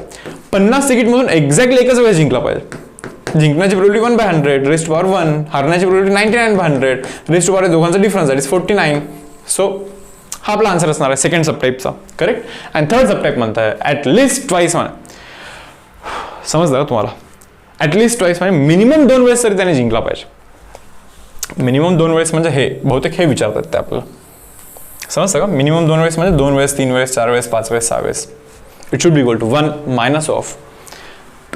50 तिकीटमधून एक्झॅक्टली एकच वेळेस जिंकला पाहिजे. जिंकण्याची प्रोबेबिलिटी 1/100 रेस टू पॉवर 1, हारण्याची प्रोबेबिलिटी 99/100 रेस टू पॉवर दोघांचा डिफरन्स दॅट इज 49. सो हा आपला आन्सर असणार आहे सेकंड सब टाईपचा. करेक्ट. आणि थर्ड सब टाईप म्हणताय ॲटलिस्ट ट्वाईस म्हणा. समजलं का तुम्हाला? ॲटलिस्ट ट्वाईस म्हणजे मिनिमम 2 वेळेस तरी त्याने जिंकला पाहिजे. मिनिमम 2 वेळेस म्हणजे हे बहुतेक हे विचारतात ते आपल्याला. समजतं का? मिनिमम 2 वेळेस म्हणजे 2 वेळेस, 3 वेळेस, 4 वेळेस, 5 वेळेस, 6 वेळेस. It should be equal to 1 minus of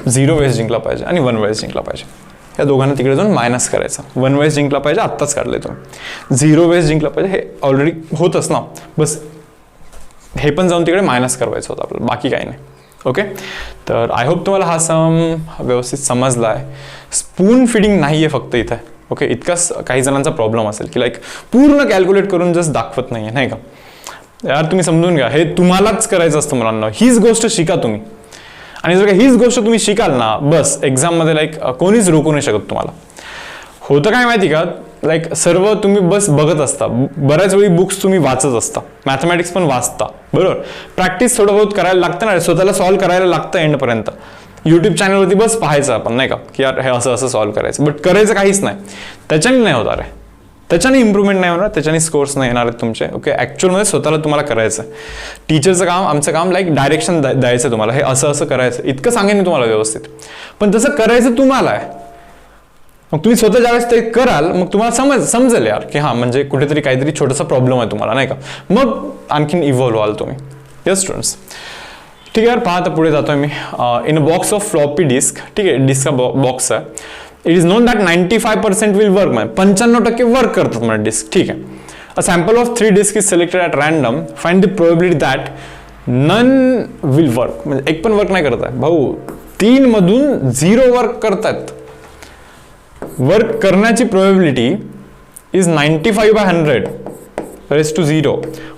0 वेळेस जिंकला पाहिजे आणि 1 वेळेस जिंकला पाहिजे. या दोघांना तिकडे जाऊन मायनस करायचं. 1 वेळेस जिंकला पाहिजे, आत्ताच काढले तुम्ही. 0 वेळेस जिंकला पाहिजे, हे ऑलरेडी होतच ना. बस हे पण जाऊन तिकडे मायनस करायचं होतं आपल्याला, बाकी काही नाही. ओके. तर आय होप तुम्हाला हा सम व्यवस्थित समजला आहे. स्पून फिडिंग नाही आहे फक्त इथे. ओके. इतकाच काही जणांचा प्रॉब्लेम असेल की लाईक पूर्ण कॅल्क्युलेट करून जस्ट दाखवत नाही आहे, नाही का? यार तुम्ही समजून घ्या, हे तुम्हालाच करायचं असतं मुलांना. हीच गोष्ट शिका तुम्ही. आणि जर का हीच गोष्ट तुम्ही शिकाल ना, बस एक्झाममध्ये लाईक कोणीच रोखू नाही शकत तुम्हाला. होतं काय माहिती का, लाईक सर्व तुम्ही बस बघत असता, बऱ्याच वेळी बुक्स तुम्ही वाचत असता, मॅथमॅटिक्स पण वाचता, बरोबर. प्रॅक्टिस थोडं बहुत करायला लागतं ना, स्वतःला सॉल्व्ह करायला लागतं एंडपर्यंत. यूट्यूब चॅनलवरती बस पाहायचं आपण, नाही का, की यार हे असं असं सॉल्व्ह करायचं, बट करायचं काहीच नाही. त्याच्याने नाही होणार आहे, त्याच्याने इम्प्रूव्हमेंट नाही होणार, त्याच्याने स्कोर्स नाही येणार आहेत तुमचे. ओके. ॲक्च्युअलमध्ये स्वतःला तुम्हाला करायचं आहे. टीचरचं काम, आमचं काम लाईक डायरेक्शन द्यायचं तुम्हाला, हे असं असं करायचं, इतकं सांगेन मी तुम्हाला व्यवस्थित. पण तसं करायचं तुम्हाला आहे. मग तुम्ही स्वतः ज्यावेळेस ते कराल, मग तुम्हाला समजेल यार की हां म्हणजे कुठेतरी काहीतरी छोटासा प्रॉब्लेम आहे तुम्हाला, नाही का. मग आणखीन इव्हॉल्व्ह व्हाल तुम्ही. Yes students. ठीक आहे यार, पहा आता पुढे जातोय मी. In a box of floppy disk, ठीक आहे, डिस्कचा बॉक्स आहे. It is known that 95% will work, म्हणजे 95% वर्क करतात म्हणजे डिस्क. ठीक आहे. A sample of 3 disk is selected at random. Find the probability that none will work. म्हणजे एक पण वर्क नाही करत आहे. भाऊ 3 मधून 0 वर्क करतात. वर्क करण्याची probability is 95/100 raise to 0.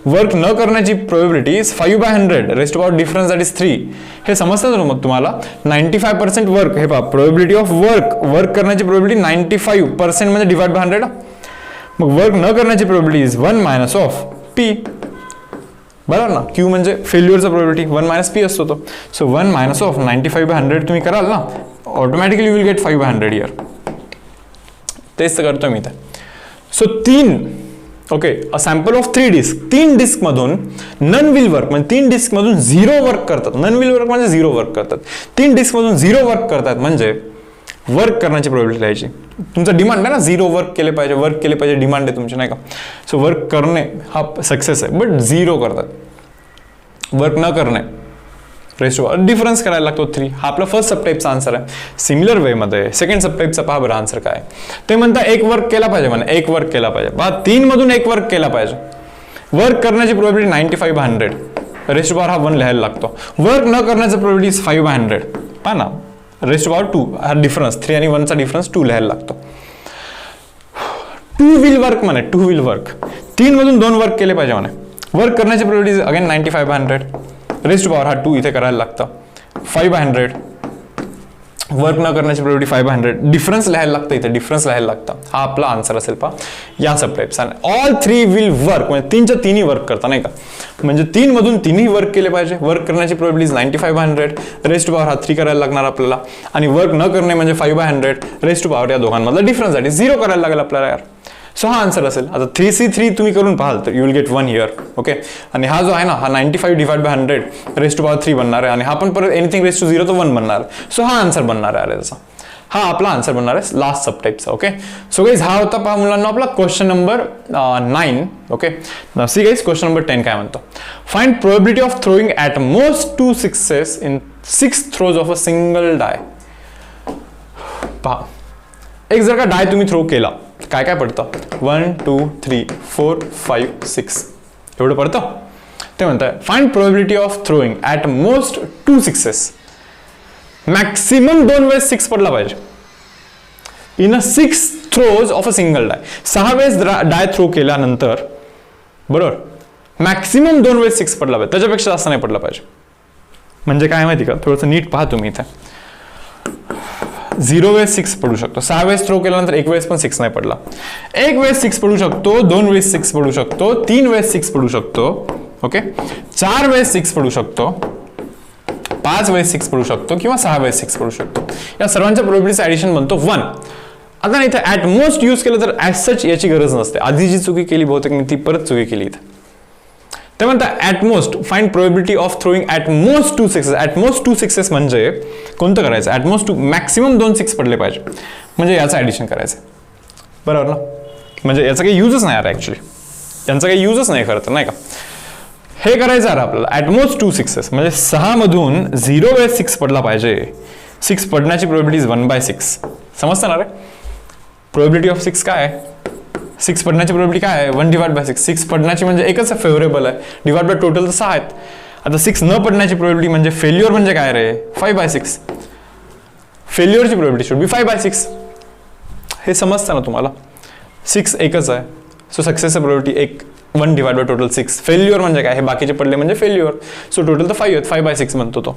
Work न करण्याची probability is 5/100 raise to power difference that is 3. हे समजतं ना मग तुम्हाला? 95% वर्क, हे पहा प्रोबेबिलिटी ऑफ वर्क करण्याची प्रोबेबिलिटी 95% म्हणजे डिवाइड बाय 100. मग वर्क न करण्याची probability is 1 minus of P. बरोबर ना. क्यू म्हणजे फेल्युअरचा प्रोबेबिलिटी, 1 मायनस पी असतो तो. सो 1 मायनस ऑफ 95/100 तुम्ही कराल ना, ऑटोमॅटिकली विल गेट 5/100 इयर. तेच तर करतोय मी इथे. So 3, okay, a sample of 3 disc. 3 disc मधून नन विल वर्क, म्हणजे 3 डिस्क मधून 0 वर्क करतात. नन विल वर्क म्हणजे 0 वर्क करतात. 3 डिस्क मधून 0 वर्क करतात म्हणजे वर्क करण्याची प्रोबेबिलिटी लिहायची. तुमचा डिमांड आहे ना, 0 वर्क केले पाहिजे, डिमांड आहे तुमची, नाही का. सो वर्क करणे हा सक्सेस आहे, बट 0 करतात. वर्क न करणे रेस टू डिफरन्स करायला लागतो 3. हा आपला फर्स्ट सबटाईपचा आन्सर आहे. सिमिलर वेमध्ये सेकंड सबटाईपचा पहा बरं आन्सर काय. ते म्हणता 1 वर्क केला पाहिजे, म्हणा 1 वर्क केला पाहिजे. पहा 3 मधून 1 वर्क केला पाहिजे. वर्क करण्याची प्रोबेबिलिटी 95/100 रेस टू पॉवर हा 1 लिहायला लागतो. वर्क न करण्याचा प्रोबेबिलिटी 5/100. पहा ना, रेस टू पॉवर 2 हा डिफरन्स, 3 आणि 1चा डिफरन्स 2 लिहायला लागतो. 2 विल वर्क म्हणे, 2 विल वर्क. 3 मधून 2 वर्क केले पाहिजे म्हणे. वर्क करण्याची probability again 95/100 raise to power हा 2 इथे करायला लागतं. 5/100 वर्क न करण्याची प्रोबेबिलिटी 5/100 डिफरन्स लिहायला लागतं, इथे डिफरन्स लिहायला लागतं. हा आपला आन्सर असेल पहा या सबटाईपचा. ऑल 3 विल वर्क म्हणजे 3च्या 3ही वर्क करता, नाही का. म्हणजे 3 मधून 3ही वर्क केले पाहिजे. वर्क करण्याची प्रोबेबिलिटी 95/100 रेस टू पॉवर हा 3 करायला लागणार आपल्याला. आणि वर्क न करणे म्हणजे 5/100 रेस टू पॉवर या दोघांमधला डिफरन्स आहे 0 करायला लागेल आपल्याला यार. सो हा आन्सर असेल. आता 3C3 तुम्ही करून पाहाल तर you will get 1 here. Okay. आणि हा जो आहे ना, हा 95 divide by 100 raise to power 3 बनणार आहे. आणि हा पण परत एनिथिंग रेस टू 0 तो 1 बनणार आहे. सो हा आन्सर बनणार आहे त्याचा. हा आपला आन्सर बनणार आहे लास्ट सबटाईपचा. ओके. सो गाईज हा होता पहा मुलांना आपला question number 9. Okay. See guys question number 10 काय म्हणतो. Find probability of throwing at most 2 sixes in 6 throws of a single die. पहा, एक जर का डाय तुम्ही थ्रो केला, काय काय पडतं 1 2 3 4 5 6. एवढं पडतं. ते म्हणताय find probability of throwing at most 2 6s. Maximum 2 वेळेस 6 पडला पाहिजे in a 6 throws of a single die. 6 वेळेस डाय थ्रो केल्यानंतर बरोबर मॅक्सिमम 2 वेळेस 6 पडला पाहिजे, त्याच्यापेक्षा जास्त नाही पडला पाहिजे. म्हणजे काय माहिती का, थोडंसं नीट पहा तुम्ही इथे. 0 वेळेस 6 पडू शकतो, 6 वेळेस थ्रो केल्यानंतर 1 वेळेस पण 6 नाही पडला. 1 वेळेस 6 पडू शकतो, 2 वेळेस 6 पडू शकतो, 3 वेळेस 6 पडू शकतो, ओके, 4 वेळेस 6 पडू शकतो, 5 वेळेस 6 पडू शकतो किंवा 6 वेळेस 6 पडू शकतो. या सर्वांच्या प्रोबॅबिलिटीचं ॲडिशन बनतो 1. आता इथे ॲट मोस्ट यूज केलं तर ॲज सच याची गरज नसते. आधी जी चुकी केली बहुतेक मी ती परत चुकी केली इथे. ते म्हणतात at most find probability of throwing at most 2 6s. At most 2 6s म्हणजे कोणतं करायचं, ॲट मोस्ट 2 मॅक्सिमम 2 6 पडले पाहिजे म्हणजे याचं ॲडिशन करायचं, बरोबर ना. म्हणजे याचा काही यूजच नाही यार, ॲक्च्युली यांचा काही यूजच नाही खरं तर, नाही का. हे करायचं आहे आपल्याला ॲट मोस्ट 2 6s म्हणजे 6 मधून 0 वेळेस 6 पडला पाहिजे. 6 पडण्याची प्रोबॅबिलिटी 1/6. समजतं ना रे. प्रोबॅबिलिटी ऑफ 6 काय आहे, 6 पडण्याची प्रोबॅबिलिटी काय आहे, 1/6. 6 पडण्याची म्हणजे एकच आहे, फेवरेबल आहे, डिवाइड बाय टोटल तर 6 आहेत. आता 6 न पडण्याची प्रोबॅबिलिटी म्हणजे फेल्युअर म्हणजे काय रे, 5/6. फेल्युअरची प्रोबॅबिलिटी शुड बी 5/6. हे समजतं ना तुम्हाला. 6 एकच आहे, सो सक्सेसची probability 1 divide by total 6. Failure म्हणजे काय, हे बाकीचे पडले म्हणजे फेल्युअर, सो टोटल तर 5 आहेत, 5/6 म्हणतो तो.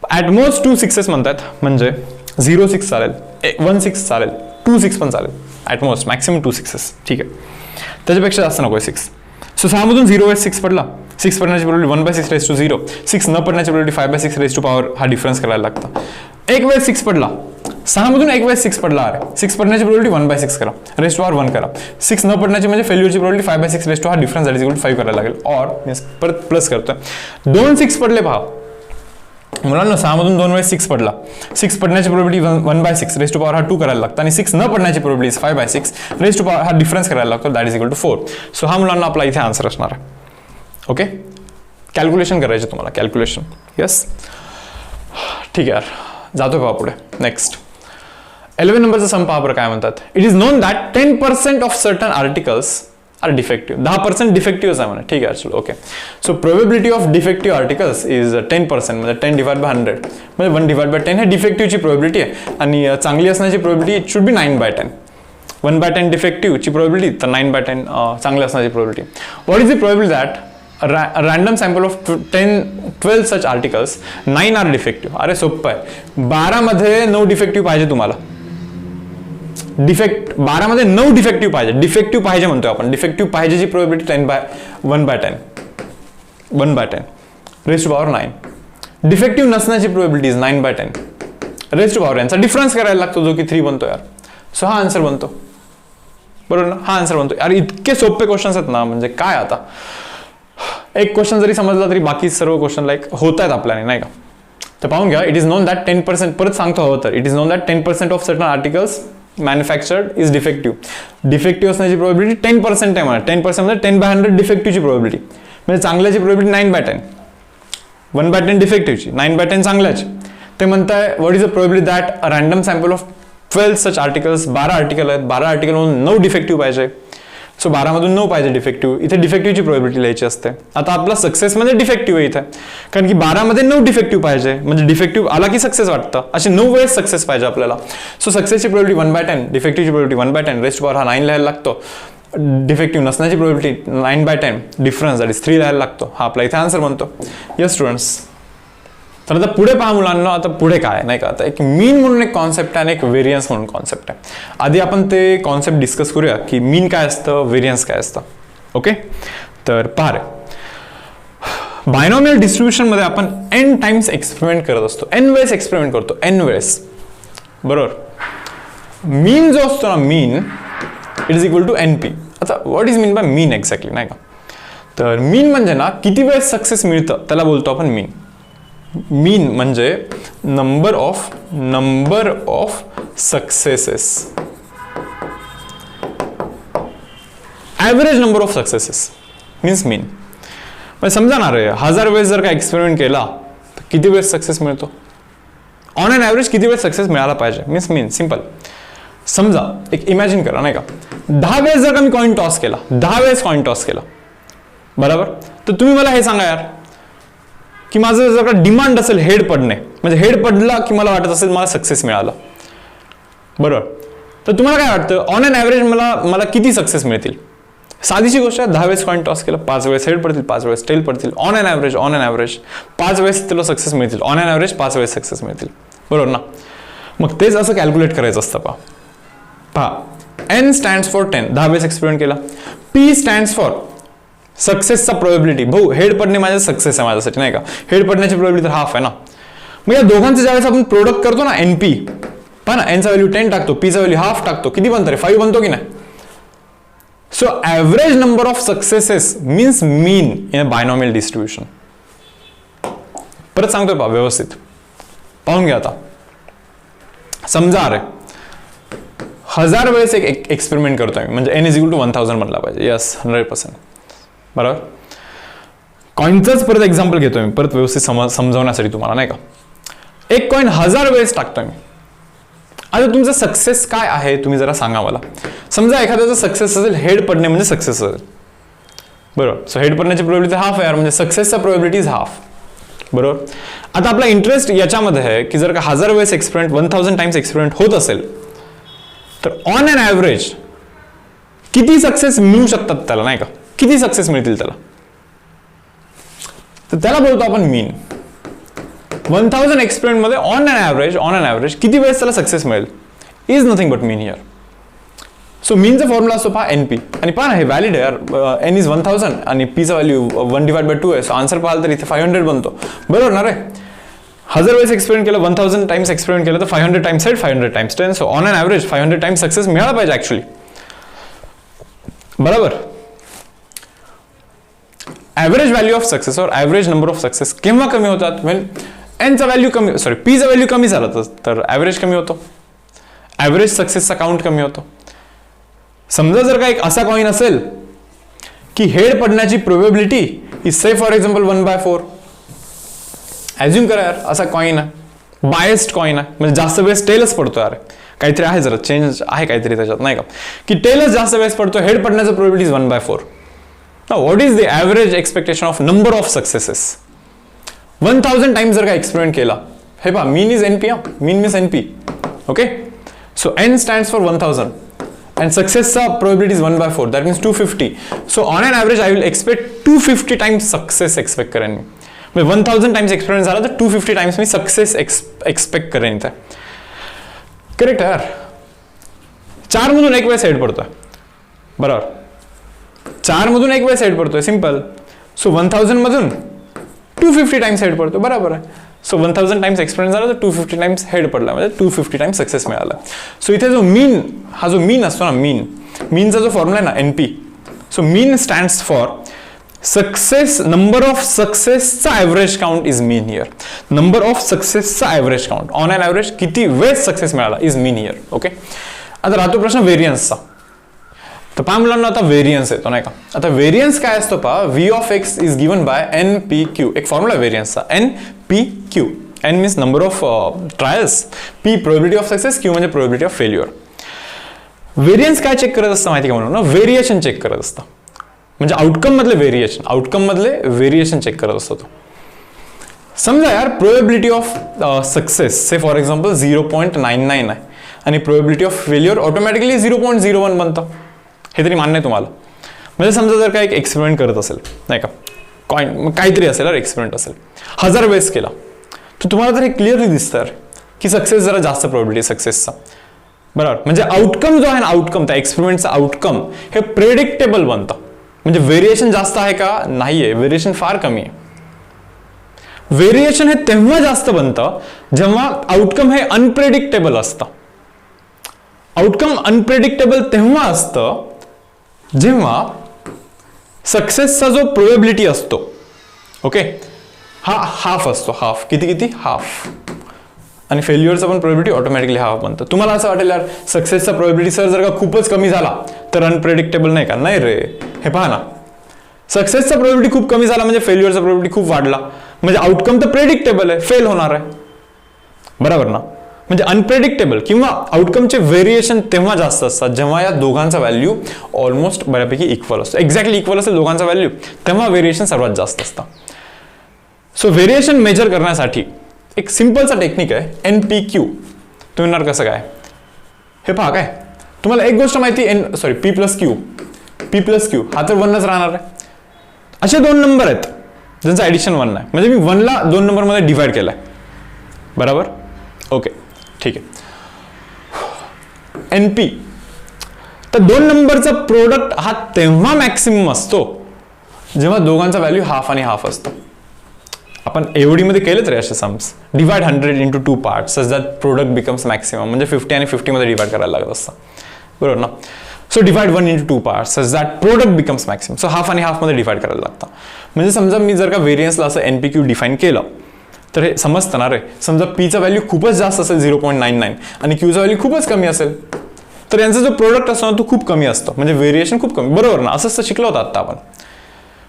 ॲट मोस्ट 2 6s म्हणतात म्हणजे 0 6 चालेल, 1 6 चालेल, 2 6 पण चालेल. ॲट मोस्ट मॅक्सिमम 2 6s, ठीक आहे, त्याच्यापेक्षा जास्त नको आहे 6. सो 6 मधून 0 वेळेस 6 पडला, 6 पडण्याची प्रोबॅबिलिटी 1/6 रेज टू 0. 6 न पडण्याची प्रोबॅबिलिटी 5/6 रेज टू पॉवर, हा डिफरन्स करायला लागतं. 1 वेळेस 6 पडला, 6 मधून 1 वेळेस 6 पडला, अरे 6 पडण्याची प्रोबॅबिलिटी 1/6 करा, रेज टू पॉवर 1 करा. 6 न पडण्याची म्हणजे फेल्युअरची प्रोबॅबिलिटी 5/6 रेज टू हा difference that is equal to 5 करायला लागेल. और परत प्लस करतोय, 2 6 पडले पहा मुलांना. 6 मधून 2 वेळेस 6 पडला, 6 पडण्याची प्रोबॅबिलिटी 1/6 रेज टू पॉवर हा 2 करायला लागतं आणि 6 न पडण्याची प्रोबॅबिलिटी 5/6 रेज टू पॉवर हा डिफरन्स करायला लागतो, that is equal to 4. So हा मुलांना आपला इथे आन्सर असणार आहे. ओके, कॅल्क्युलेशन करायचे तुम्हाला, कॅल्क्युलेशन. येस, ठीक आहे यार, जातो का पुढे. नेक्स्ट 11 नंबरचा सम पहा बरं काय म्हणतात. इट इज नोन दॅट 10% ऑफ certain articles are defective. 10% defective आहे म्हणा, ठीक आहे चलो. Okay, so probability of defective articles is 10% म्हणजे 10 डिवाइड बाय 100 म्हणजे 1 डिवाइड बाय 10 हे डिफेक्टिव्हची प्रोबॅबिलिटी आहे आणि चांगली असण्याची प्रोबॅबिलिटी इट शुड बी 9/10. 1/10 डिफेक्टिव्हची प्रोबॅबिलिटी तर 9/10 चांगली असण्याची probability. What is the probability that random sample of 12 such articles 9 are defective. अरे सोपं आहे, 12 मध्ये 9 डिफेक्टिव्ह पाहिजे तुम्हाला. 12 मध्ये 9 डिफेक्टिव्ह पाहिजे, डिफेक्टिव्ह पाहिजे म्हणतोय आपण. डिफेक्टिव्ह पाहिजेची प्रोबॅबिलिटी 1/10 रेज टू पॉवर 9. डिफेक्टिव्ह नसण्याची प्रोबॅबिलिटी 9/10 रेज टू पॉवर, यांचा डिफरन्स करायला लागतो जो की 3 बनतो यार. सो हा आन्सर बनतो, बरोबर ना, हा आन्सर बनतो. यार इतके सोपे क्वेश्चन्स आहेत ना, म्हणजे काय आता एक क्वेश्चन जरी समजला तरी बाकी सर्व क्वेश्चन लाईक होत आहेत आपल्याने, नाही का. तर पाहून घ्या. इट इज नोन दॅट 10%, परत सांगतो हवं तर, इट इज नोन दॅट 10% ऑफ certain articles manufactured is defective. Defective असण्याची प्रोबॅबिलिटी 10% आहे म्हणा. 10% म्हणजे 10/100 डिफेक्टिव्हची प्रोबॅबिलिटी, म्हणजे चांगल्याची प्रोबॅबिलिटी 9/10. 1/10 डिफेक्टिव्हची, 9/10 चांगल्याची. ते म्हणताय what is the probability that a random sample of 12 such articles, 12 article आहेत, 12 आर्टिकल म्हणून 9 डिफेक्टिव्ह पाहिजे. सो 12 मधून 9 पाहिजे डिफेक्टिव्ह. इथे डिफेक्टिव्हची प्रोबॅबिलिटी लिहायची असते. आता आपला सक्सेस म्हणजे डिफेक्टिव्ह आहे इथे, कारण की 12 मध्ये 9 डिफेक्टिव्ह पाहिजे, म्हणजे डिफेक्टिव्ह आला की सक्सेस वाटतं. असे 9 वेळेस सक्सेस पाहिजे आपल्याला. सो सक्सेसची प्रोबॅबिलिटी 1/10, डिफेक्टिव्हची प्रोबॅबिलिटी 1/10 रेज टू पॉवर हा 9 लिहायला लागतो. डिफेक्टिव्ह नसण्याची प्रोबॅबिलिटी 9/10 डिफरन्स दॅट इज 3 लिहायला लागतो. हा आपला इथे आन्सर बनतो. येस स्टुडंट्स, तर आता पुढे पहा मुलांना. आता पुढे काय नाही का, आता एक मीन म्हणून एक कॉन्सेप्ट आहे आणि एक व्हेरियन्स म्हणून कॉन्सेप्ट आहे. आधी आपण ते कॉन्सेप्ट डिस्कस करूया की मीन काय असतं, व्हेरियन्स काय असतं. ओके, तर पहा रे, बायनॉमियल डिस्ट्रीब्युशन मध्ये आपण n टाइम्स एक्सपेरिमेंट करत असतो, n वेळेस एक्सपेरिमेंट करतो, n वेळेस, बरोबर. मीन जो असतो ना, mean it is equal to NP. आता what is mean by mean exactly, नाही का. तर मीन म्हणजे ना किती वेळेस सक्सेस मिळतं त्याला बोलतो आपण मीन. मीन म्हणजे number of successes, average number of successes means mean. म्हणजे समजा ना रे, 1000 वेळेस जर का एक्सपेरिमेंट केला तर किती वेळेस सक्सेस मिळतो, ऑन एन ॲव्हरेज किती वेळेस सक्सेस मिळाला पाहिजे मीन्स मीन. सिम्पल. समजा एक इमॅजिन करा, नाही का, 10 वेळेस जर का मी कॉइन टॉस केला, 10 वेळेस कॉइन टॉस केला, बरोबर. तर तुम्ही मला हे सांगा यार की माझं जर का डिमांड असेल हेड पडणे, म्हणजे हेड पडला की मला वाटत असेल मला सक्सेस मिळाला, बरोबर. तर तुम्हाला काय वाटतं ऑन अन ॲव्हरेज मला किती सक्सेस मिळतील? साधीशी गोष्ट आहे, 10 वेळेस कॉइन टॉस केला, 5 वेळेस हेड पडतील, 5 वेळेस टेल पडतील. ऑन अन ॲव्हरेज 5 वेळेस तुला सक्सेस मिळतील. ऑन अन ॲव्हरेज 5 वेळेस सक्सेस मिळतील, बरोबर ना. मग तेच असं कॅल्क्युलेट करायचं असतं. पहा N स्टँड्स फॉर 10, 10 वेळेस एक्सपेरिमेंट केला. P स्टँड्स फॉर सक्सेसचा प्रोबॅबिलिटी. भाऊ हेड पडणे माझ्या सक्सेस आहे माझ्यासाठी, नाही का. हेड पडण्याची प्रोबॅबिलिटी तर हाफ आहे ना. मग या दोघांचं ज्यावेळेस आपण प्रोडक्ट करतो ना NP, पहा ना, N चा व्हॅल्यू 10 टाकतो, P चा व्हॅल्यू हाफ टाकतो, किती बनतं रे? 5 बनतो की नाही. So average number of successes means mean in a binomial distribution. परत सांगतोय पहा व्यवस्थित पाहून घ्या. आता समजा अरे 1000 वेळेस एक एक्सपेरिमेंट करतोय म्हणजे N = 1000 बनला पाहिजे. यस, 100%, बरोबर. कॉइनचंच परत एक्झाम्पल घेतोय मी, परत व्यवस्थित समजावण्यासाठी तुम्हाला, नाही का. एक कॉइन 1000 वेळेस टाकतोय मी. आता तुमचं सक्सेस काय आहे तुम्ही जरा सांगा मला. समजा एखाद्याचा सक्सेस असेल हेड पडणे म्हणजे सक्सेस असेल, बरोबर. सो हेड पडण्याची प्रोबॅबिलिटी हाफ आहे म्हणजे सक्सेसचा प्रोबॅबिलिटी इज हाफ, बरोबर. आता आपला इंटरेस्ट याच्यामध्ये आहे की जर का 1000 वेळेस एक्सपेरिमेंट 1000 टाइम्स एक्सपेरिमेंट होत असेल तर ऑन अन ॲव्हरेज किती सक्सेस मिळू शकतात त्याला, नाही का. किती सक्सेस मिळतील त्याला, तर त्याला बोलतो आपण मीन. 1000 एक्सपेरिमेंट मध्ये ऑन अन ॲव्हरेज किती वेळेस त्याला सक्सेस मिळेल is nothing but mean here. So मीनचा फॉर्म्युला असतो पहा NP. आणि पहा ना हे व्हॅलिड आहे यार, N इज 1000 आणि P चा व्हॅल्यू 1/2 आहे. सो आन्सर पाहाल तर इथे 500 बनतो, बरोबर ना रे. 1000 वेळेस एक्सपेरिमेंट केलं, 1000 टाइम्स एक्सपेरिमेंट केलं तर 500 times head, 500 times 10. So on an average 500 times success मिळाला पाहिजे ऍक्च्युली, बरोबर. ॲव्हरेज व्हॅल्यू ऑफ सक्सेस और ॲव्हरेज नंबर ऑफ सक्सेस केव्हा कमी होतात? वेन N चा व्हॅल्यू कमी, सॉरी P चा व्हॅल्यू कमी झाला तर ॲव्हरेज कमी होतो, ॲव्हरेज सक्सेसचा काउंट कमी होतो. समजा जर का एक असा कॉइन असेल की हेड पडण्याची probability is say for example 1/4. Assume करा यार असा कॉइन आहे, बायस्ड कॉइन आहे, म्हणजे जास्त वेळेस टेलच पडतो. यार काहीतरी आहे, जरा चेंज आहे काहीतरी त्याच्यात, नाही का, की टेलच जास्त वेळेस पडतो, हेड पडण्याचं probability is 1/4. Now what is the average expectation of number of successes? 1000 times जर का एक्सपेरिमेंट केला, हे पहा mean is NP, mean means NP, okay. So N stands for 1000 and success probability is 1/4, that means 250. So on an average I will expect 250 times success expect करेन मी. म्हणजे 1000 times experiment झाला तर 250 times मी success expect करेन इथे. Correct यार. 4 मधून एक वेळेस हेड पडतोय, बरोबर. 4 मधून एक वेळेस हेड पडतोय, सिंपल. सो 1000 मधून 250 टाइम्स हेड पडतो, बरोबर आहे. सो 1000 टाइम्स एक्सपेरिमेंट झाला तर 250 टाइम्स हेड पडला म्हणजे 250 टाइम्स सक्सेस मिळाला. सो इथे जो मीन, हा जो मीन असतो ना, मीनचा जो फॉर्म्युला आहे ना NP, so mean stands for success, number of सक्सेसचा average count is mean here. Number of सक्सेसचा average count on an average किती वेळेस सक्सेस मिळाला इज मीन हिअर, ओके. आता राहतो प्रश्न व्हेरियन्सचा. तर पहा मुलांना आता व्हेरियन्स येतो, नाही का. आता व्हेरियन्स काय असतो पहा, V of X is given by NPQ. एक फॉर्म्युला व्हेरियन्सचा, NPQ. N means number of trials, P probability of success, Q म्हणजे प्रोबॅबिलिटी ऑफ फेल्युअर. व्हेरियन्स काय चेक करत असतं माहिती का म्हणून, व्हेरिएशन चेक करत असतं, म्हणजे आउटकम मधले व्हेरिएशन चेक करत असतो तो. समजा यार probability of success say for example 0.99 आहे आणि प्रोबॅबिलिटी ऑफ फेल्युअर ऑटोमॅटिकली 0.01 बनतं. हे तरी मान्य आहे तुम्हाला. म्हणजे समजा जर का एक एक्सपेरिमेंट करत असेल, नाही का, कॉइन काहीतरी असेल यार, एक्सपेरिमेंट असेल 1000 वेळेस केला, तर तुम्हाला तर हे क्लिअरली दिसतं की सक्सेस जरा जास्त प्रोबॅबिलिटी सक्सेसचा, बरोबर. म्हणजे आउटकम जो आहे ना, आउटकम त्या एक्सपेरिमेंटचा आउटकम हे प्रेडिक्टेबल बनतं. म्हणजे व्हेरिएशन जास्त आहे का? नाहीये, व्हेरिएशन फार कमी आहे. व्हेरिएशन हे तेव्हा जास्त बनतं जेव्हा आउटकम हे अनप्रेडिक्टेबल असतं. आउटकम अनप्रेडिक्टेबल तेव्हा असतं जेव्हा सक्सेसचा जो प्रोबॅबिलिटी असतो, ओके, हा हाफ असतो, हाफ. किती? हाफ. आणि फेल्युअरचा पण प्रोबॅबिलिटी ऑटोमॅटिकली हाफ बनतं. तुम्हाला असं वाटेल यार सक्सेसचा प्रोबॅबिलिटी सर जर का खूपच कमी झाला तर अनप्रेडिक्टेबल नाही का? नाही रे, हे पहा ना, सक्सेसचा प्रोबॅबिलिटी खूप कमी झाला म्हणजे फेल्युअरचा प्रोबॅबिलिटी खूप वाढला, म्हणजे आउटकम तर प्रेडिक्टेबल आहे, फेल होणार आहे, बरोबर ना. म्हणजे अनप्रेडिक्टेबल किंवा आउटकमचे व्हेरिएशन तेव्हा जास्त असतात जेव्हा या दोघांचा व्हॅल्यू ऑलमोस्ट बऱ्यापैकी इक्वल असतो. एक्झॅक्टली इक्वल असेल दोघांचा व्हॅल्यू तेव्हा व्हेरिएशन सर्वात जास्त असतं. सो व्हेरिएशन मेजर करण्यासाठी एक सिंपलचा टेक्निक आहे NPQ. तुम्ही म्हणणार कसं काय? हे पहा काय, तुम्हाला एक गोष्ट माहिती P प्लस क्यू हा तर 1च राहणार आहे. असे दोन नंबर आहेत ज्यांचं ॲडिशन 1 आहे, म्हणजे मी 1ला 2 नंबरमध्ये डिवाइड केलाय, बरोबर? ओके, ठीक आहे. NP तर 2 नंबरचा प्रोडक्ट हा तेव्हा मॅक्सिमम असतो जेव्हा दोघांचा व्हॅल्यू हाफ आणि हाफ असतो. आपण एवढी मध्ये केले तरी असे sums, divide 100 into 2 parts such that product becomes maximum, म्हणजे 50 आणि 50 मध्ये डिवाइड करायला लागत असतं, बरोबर ना? So divide 1 into 2 parts such that product becomes maximum. So half आणि हाफ मध्ये डिवाइड करायला लागतं. म्हणजे समजा मी जर का व्हेरियन्सला असं NPQ डिफाईन केलं तर हे समजतं ना रे. समजा पीचा व्हॅल्यू खूपच जास्त असेल 0.99 आणि क्यूचा व्हॅल्यू खूपच कमी असेल तर यांचा जो प्रोडक्ट असतो ना तो खूप कमी असतो, म्हणजे व्हेरिएशन खूप कमी, बरोबर ना? असंच तर शिकलो होतं आता आपण.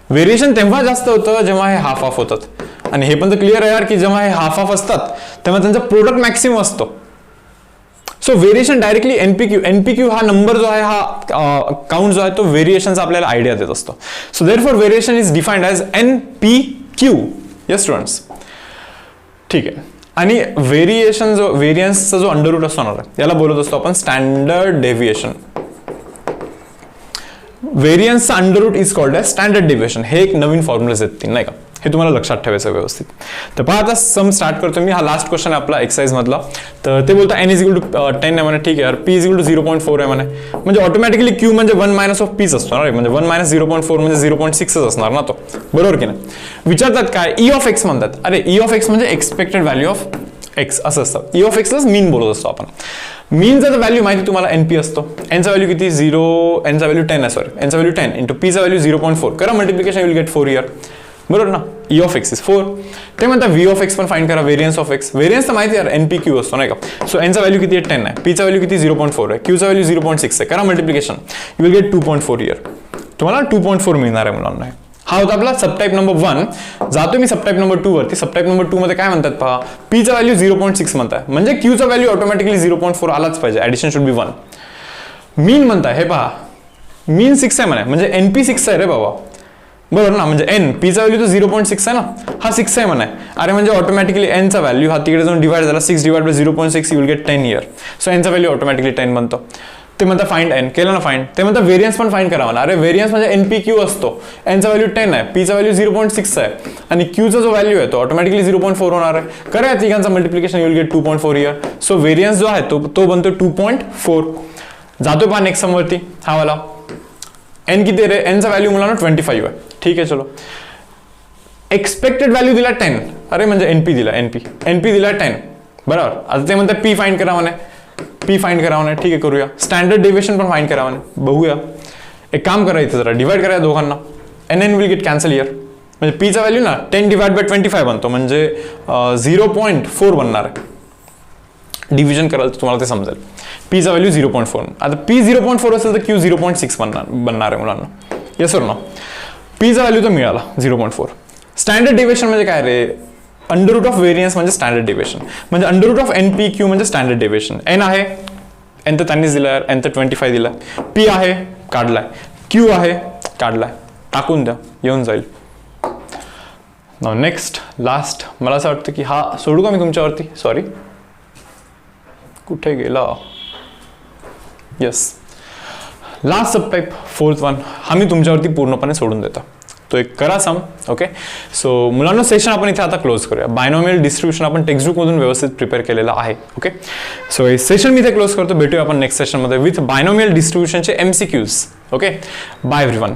व्हेरिएशन तेव्हा जास्त होतं जेव्हा हे हाफ हाफ होतात, आणि हे पण तर क्लिअर आहे यार की जेव्हा हे हाफ हाफ असतात तेव्हा त्यांचा प्रोडक्ट मॅक्सिमम असतो. सो व्हेरिएशन डायरेक्टली NPQ हा नंबर जो आहे, हा काउंट जो आहे तो व्हेरिएशनचा आपल्याला आयडिया देत असतो. So therefore variation is defined as NPQ. Yes students, ठीक आहे. आणि व्हेरियन्सचा जो अंडर रूट असतो ना याला बोलत असतो आपण स्टँडर्ड डेव्हिएशन. व्हेरियन्सचा under root is called as standard deviation. हे एक नवीन फॉर्म्युलाज आहेत नाही का, हे तुम्हाला लक्षात ठेवायचं व्यवस्थित. तर पहा आता सम स्टार्ट करतो मी. हा लास्ट क्वेश्चन आहे आपला एक्सरसाइज मधला. तर ते बोलतं n = 10 आहे म्हणे, ठीक आहे यार. p = 0.4 आहे म्हणे, म्हणजे ऑटोमॅटिकली q म्हणजे 1 - p असतो ना, म्हणजे 1 - 0.4 म्हणजे 0.6 असणार ना तो, बरोबर की नाही? विचारतात काय E(x) म्हणतात. अरे E(x) म्हणजे एक्सपेक्टेड व्हॅल्यू ऑफ x असं असतं. E(x)लाच मीन बोलत असतो आपण. मीनचा व्हॅल्यू माहिती तुम्हाला NP असतो. n चा व्हॅल्यू किती? 0. n चा व्हॅल्यू 10 आहे, सॉरी, n चा व्हॅल्यू 10 इंटू p चा व्हॅल्यू 0.4. करा multiplication, you will gate 4 here, बरोबर ना? E(x) is 4. ते म्हणतात V(x) पण फाइंड करा, व्हेरियन्स ऑफ x. व्हेरियन्स तर माहिती यार NPQ असतो नाही का. सो n चा व्हॅल्यू किती आहे? 10 आहे. p चा व्हॅल्यू किती? 0.4 आहे. q चा व्हॅल्यू 0.6 आहे. करा multiplication, you will gate 2.4 here. तुम्हाला 2.4 मिळणार आहे मुलांना. हा होता आपला सबटाईप नंबर 1. जातो मी सबटाईप नंबर 2 वरती. सबटाईप नंबर 2 मध्ये काय म्हणतात पहा, p चा व्हॅल्यू 0.6 म्हणताय, म्हणजे q चा व्हॅल्यू ऑटोमॅटिकली 0.4 आलाच पाहिजे. Addition should be 1. मीन म्हणताय, हे पहा मीन 6 आहे म्हणे, म्हणजे NP 6 आहे रे बाबा, बरोबर ना? म्हणजे n p चा व्हॅल्यू तर 0.6 आहे ना, हा 6 आहे म्हणे. अरे म्हणजे ऑटोमॅटिकली n चा व्हॅल्यू हा तिकडे जाऊन डिवाइड झाला, 6 divide by 0.6, you will gate 10 here. So n चा व्हॅल्यू ऑटोमॅटिकली 10 बनतो. ते म्हणतात फाइंड n, केलं ना फाइंड. ते म्हणतात व्हेरियन्स पण फाइंड करा म्हणा. अरे व्हेरियन्स म्हणजे NPQ असतो. n चा व्हॅल्यू 10 आहे, p चा व्हॅल्यू 0.6 आहे आणि q चा जो व्हॅल्यू आहे तो ऑटोमॅटिकली 0.4 होणार आहे. करा या तिघांचा multiplication, you will gate 2.4 here. So variance जो आहे तो बनतो 2.4. जातो पहा नेक्स्ट सम वरती. हा वाला n किती रे? n चा व्हॅल्यू मुलांना 25 आहे, ठीक आहे. चलो, एक्सपेक्टेड व्हॅल्यू दिला 10. अरे म्हणजे NP दिला, NP दिला 10, बरोबर. आता ते म्हणतात p फाइंड करा म्हणे, p फाइंड करा म्हणे, ठीक आहे करूया. स्टँडर्ड डेव्हिएशन पण फाइंड करा म्हणे, बघूया. एक काम करा, इथे जरा डिवाइड करा दोघांना, n will get cancel here. म्हणजे p चा व्हॅल्यू ना 10 डिवाइड बाय 25 बनतो, म्हणजे 0.4 बनणार आहे. डिव्हिजन कराल तर तुम्हाला ते समजेल. p चा व्हॅल्यू 0.4. आता p 0.4 असेल तर q 0.6 बनणार आहे मुलांना. येस और नो? p चा व्हॅल्यू तर मिळाला 0.4. स्टँडर्ड डेव्हिएशन म्हणजे काय रे? अंडर रूट ऑफ व्हेरियन्स म्हणजे स्टँडर्ड डेव्हिएशन, म्हणजे अंडर रूट ऑफ NPQ म्हणजे स्टँडर्ड डेव्हिएशन. n आहे, n तर त्यांनीच दिलाय, n तर 25 दिलाय. p आहे, काढलाय. q आहे, काढलाय. टाकून द्या, येऊन जाईल. नाउ नेक्स्ट लास्ट, मला असं वाटतं की हा सोडू का मी तुमच्यावरती? सॉरी, कुठे गेला? येस, लास्ट सबटाईप 4th वन, हा मी तुमच्यावरती पूर्णपणे सोडून देतो. तो एक करा सम. ओके, सो मुलांना सेशन आपण इथे आता क्लोज करूया. बायनॉमियल डिस्ट्रीब्युशन आपण टेक्स्टबुक मधून व्यवस्थित प्रिपेअर केलेला आहे. ओके, सो हे सेशन मी इथे क्लोज करतो. भेटूया आपण नेक्स्ट सेशनमध्ये विथ बायनॉमियल डिस्ट्रीब्युशनचे MCQs. Okay, bye everyone.